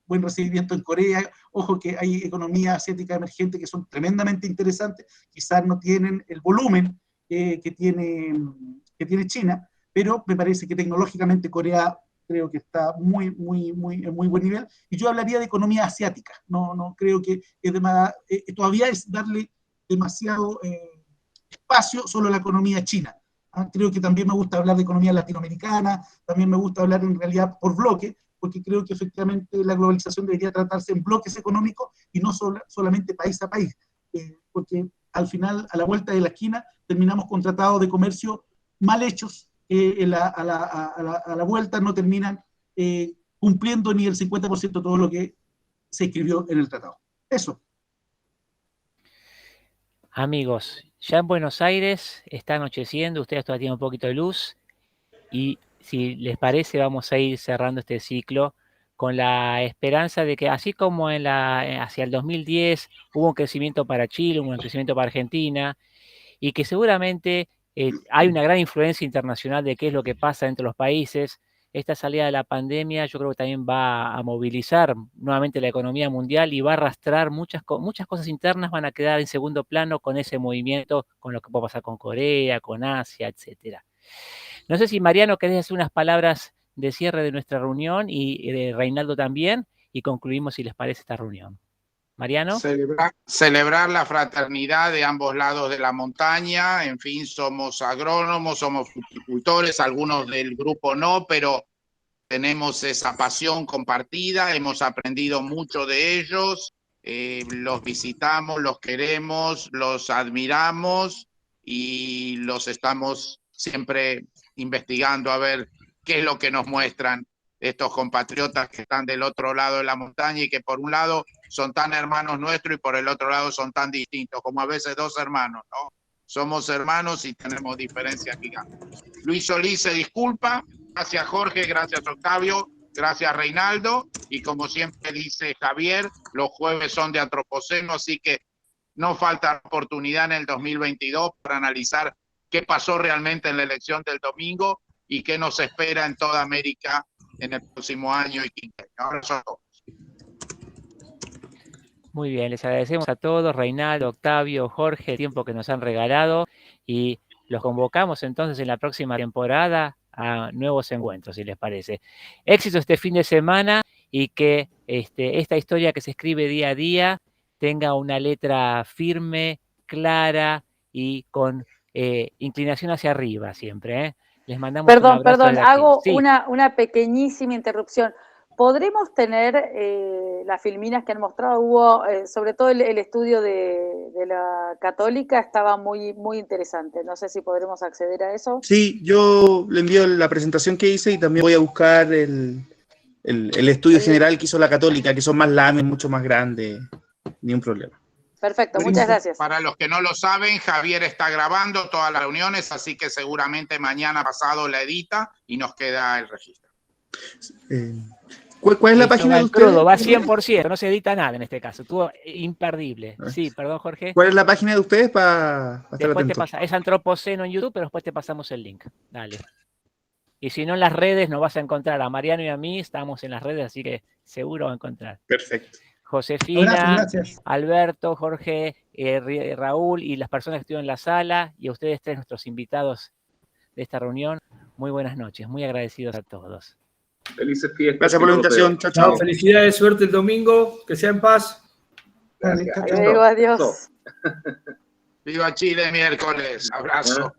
Speaker 3: recibimiento en Corea. Ojo que hay economías asiáticas emergentes que son tremendamente interesantes, quizás no tienen el volumen que tiene China, pero me parece que tecnológicamente Corea creo que está en muy buen nivel, y yo hablaría de economía asiática. No creo que todavía es darle demasiado espacio solo a la economía china. Creo que también me gusta hablar de economía latinoamericana, también me gusta hablar en realidad por bloque, porque creo que efectivamente la globalización debería tratarse en bloques económicos y no solamente país a país, porque al final, a la vuelta de la esquina, terminamos con tratados de comercio mal hechos, a la vuelta no terminan cumpliendo ni el 50% de todo lo que se escribió en el tratado. Eso.
Speaker 1: Amigos, ya en Buenos Aires está anocheciendo, ustedes todavía tienen un poquito de luz y si les parece vamos a ir cerrando este ciclo con la esperanza de que así como hacia el 2010 hubo un crecimiento para Chile, hubo un crecimiento para Argentina y que seguramente hay una gran influencia internacional de qué es lo que pasa entre los países. Esta salida de la pandemia yo creo que también va a movilizar nuevamente la economía mundial y va a arrastrar muchas cosas internas, van a quedar en segundo plano con ese movimiento, con lo que puede pasar con Corea, con Asia, etcétera. No sé si Mariano querés hacer unas palabras de cierre de nuestra reunión y de Reinaldo también, y concluimos si les parece esta reunión. Mariano.
Speaker 5: Celebrar la fraternidad de ambos lados de la montaña. En fin, somos agrónomos, somos fruticultores, algunos del grupo no, pero tenemos esa pasión compartida, hemos aprendido mucho de ellos, los visitamos, los queremos, los admiramos y los estamos siempre investigando a ver qué es lo que nos muestran estos compatriotas que están del otro lado de la montaña y que por un lado son tan hermanos nuestros y por el otro lado son tan distintos, como a veces dos hermanos, ¿no? Somos hermanos y tenemos diferencias gigantes. Luis Solís se disculpa. Gracias Jorge, gracias Octavio, gracias Reinaldo. Y como siempre dice Javier, los jueves son de Antropoceno, así que no falta oportunidad en el 2022 para analizar qué pasó realmente en la elección del domingo y qué nos espera en toda América en el próximo año y quinquenio. Abrazo a todos.
Speaker 1: Muy bien, les agradecemos a todos, Reinaldo, Octavio, Jorge, el tiempo que nos han regalado y los convocamos entonces en la próxima temporada a nuevos encuentros, si les parece. Éxito este fin de semana y que esta historia que se escribe día a día tenga una letra firme, clara y con inclinación hacia arriba siempre. Les mandamos un abrazo.
Speaker 7: Perdón, hago una pequeñísima interrupción. ¿Podremos tener las filminas que han mostrado? Hubo, sobre todo el estudio de la Católica, estaba muy, muy interesante. No sé si podremos acceder a eso.
Speaker 4: Sí, yo le envío la presentación que hice y también voy a buscar el estudio general que hizo la Católica, que son más láminas, mucho más grandes, ni un problema.
Speaker 7: Perfecto, muchas gracias.
Speaker 5: Para los que no lo saben, Javier está grabando todas las reuniones, así que seguramente mañana pasado la edita y nos queda el registro.
Speaker 4: ¿Cuál es la página de ustedes?
Speaker 1: Va 100%, no se edita nada en este caso, estuvo imperdible. Sí, perdón Jorge.
Speaker 4: ¿Cuál es la página de ustedes para estar atento?
Speaker 1: Es Antropoceno en YouTube, pero después te pasamos el link. Dale. Y si no en las redes nos vas a encontrar a Mariano y a mí, estamos en las redes, así que seguro va a encontrar.
Speaker 4: Perfecto.
Speaker 1: Josefina, Alberto, Jorge, Raúl y las personas que estuvieron en la sala y a ustedes tres, nuestros invitados de esta reunión, muy buenas noches, muy agradecidos a todos.
Speaker 2: Felices fiestas.
Speaker 4: Gracias por la invitación. Chao, chao.
Speaker 6: Felicidades, suerte el domingo. Que sea en paz.
Speaker 7: Adiós.
Speaker 5: Viva Chile miércoles. Abrazo.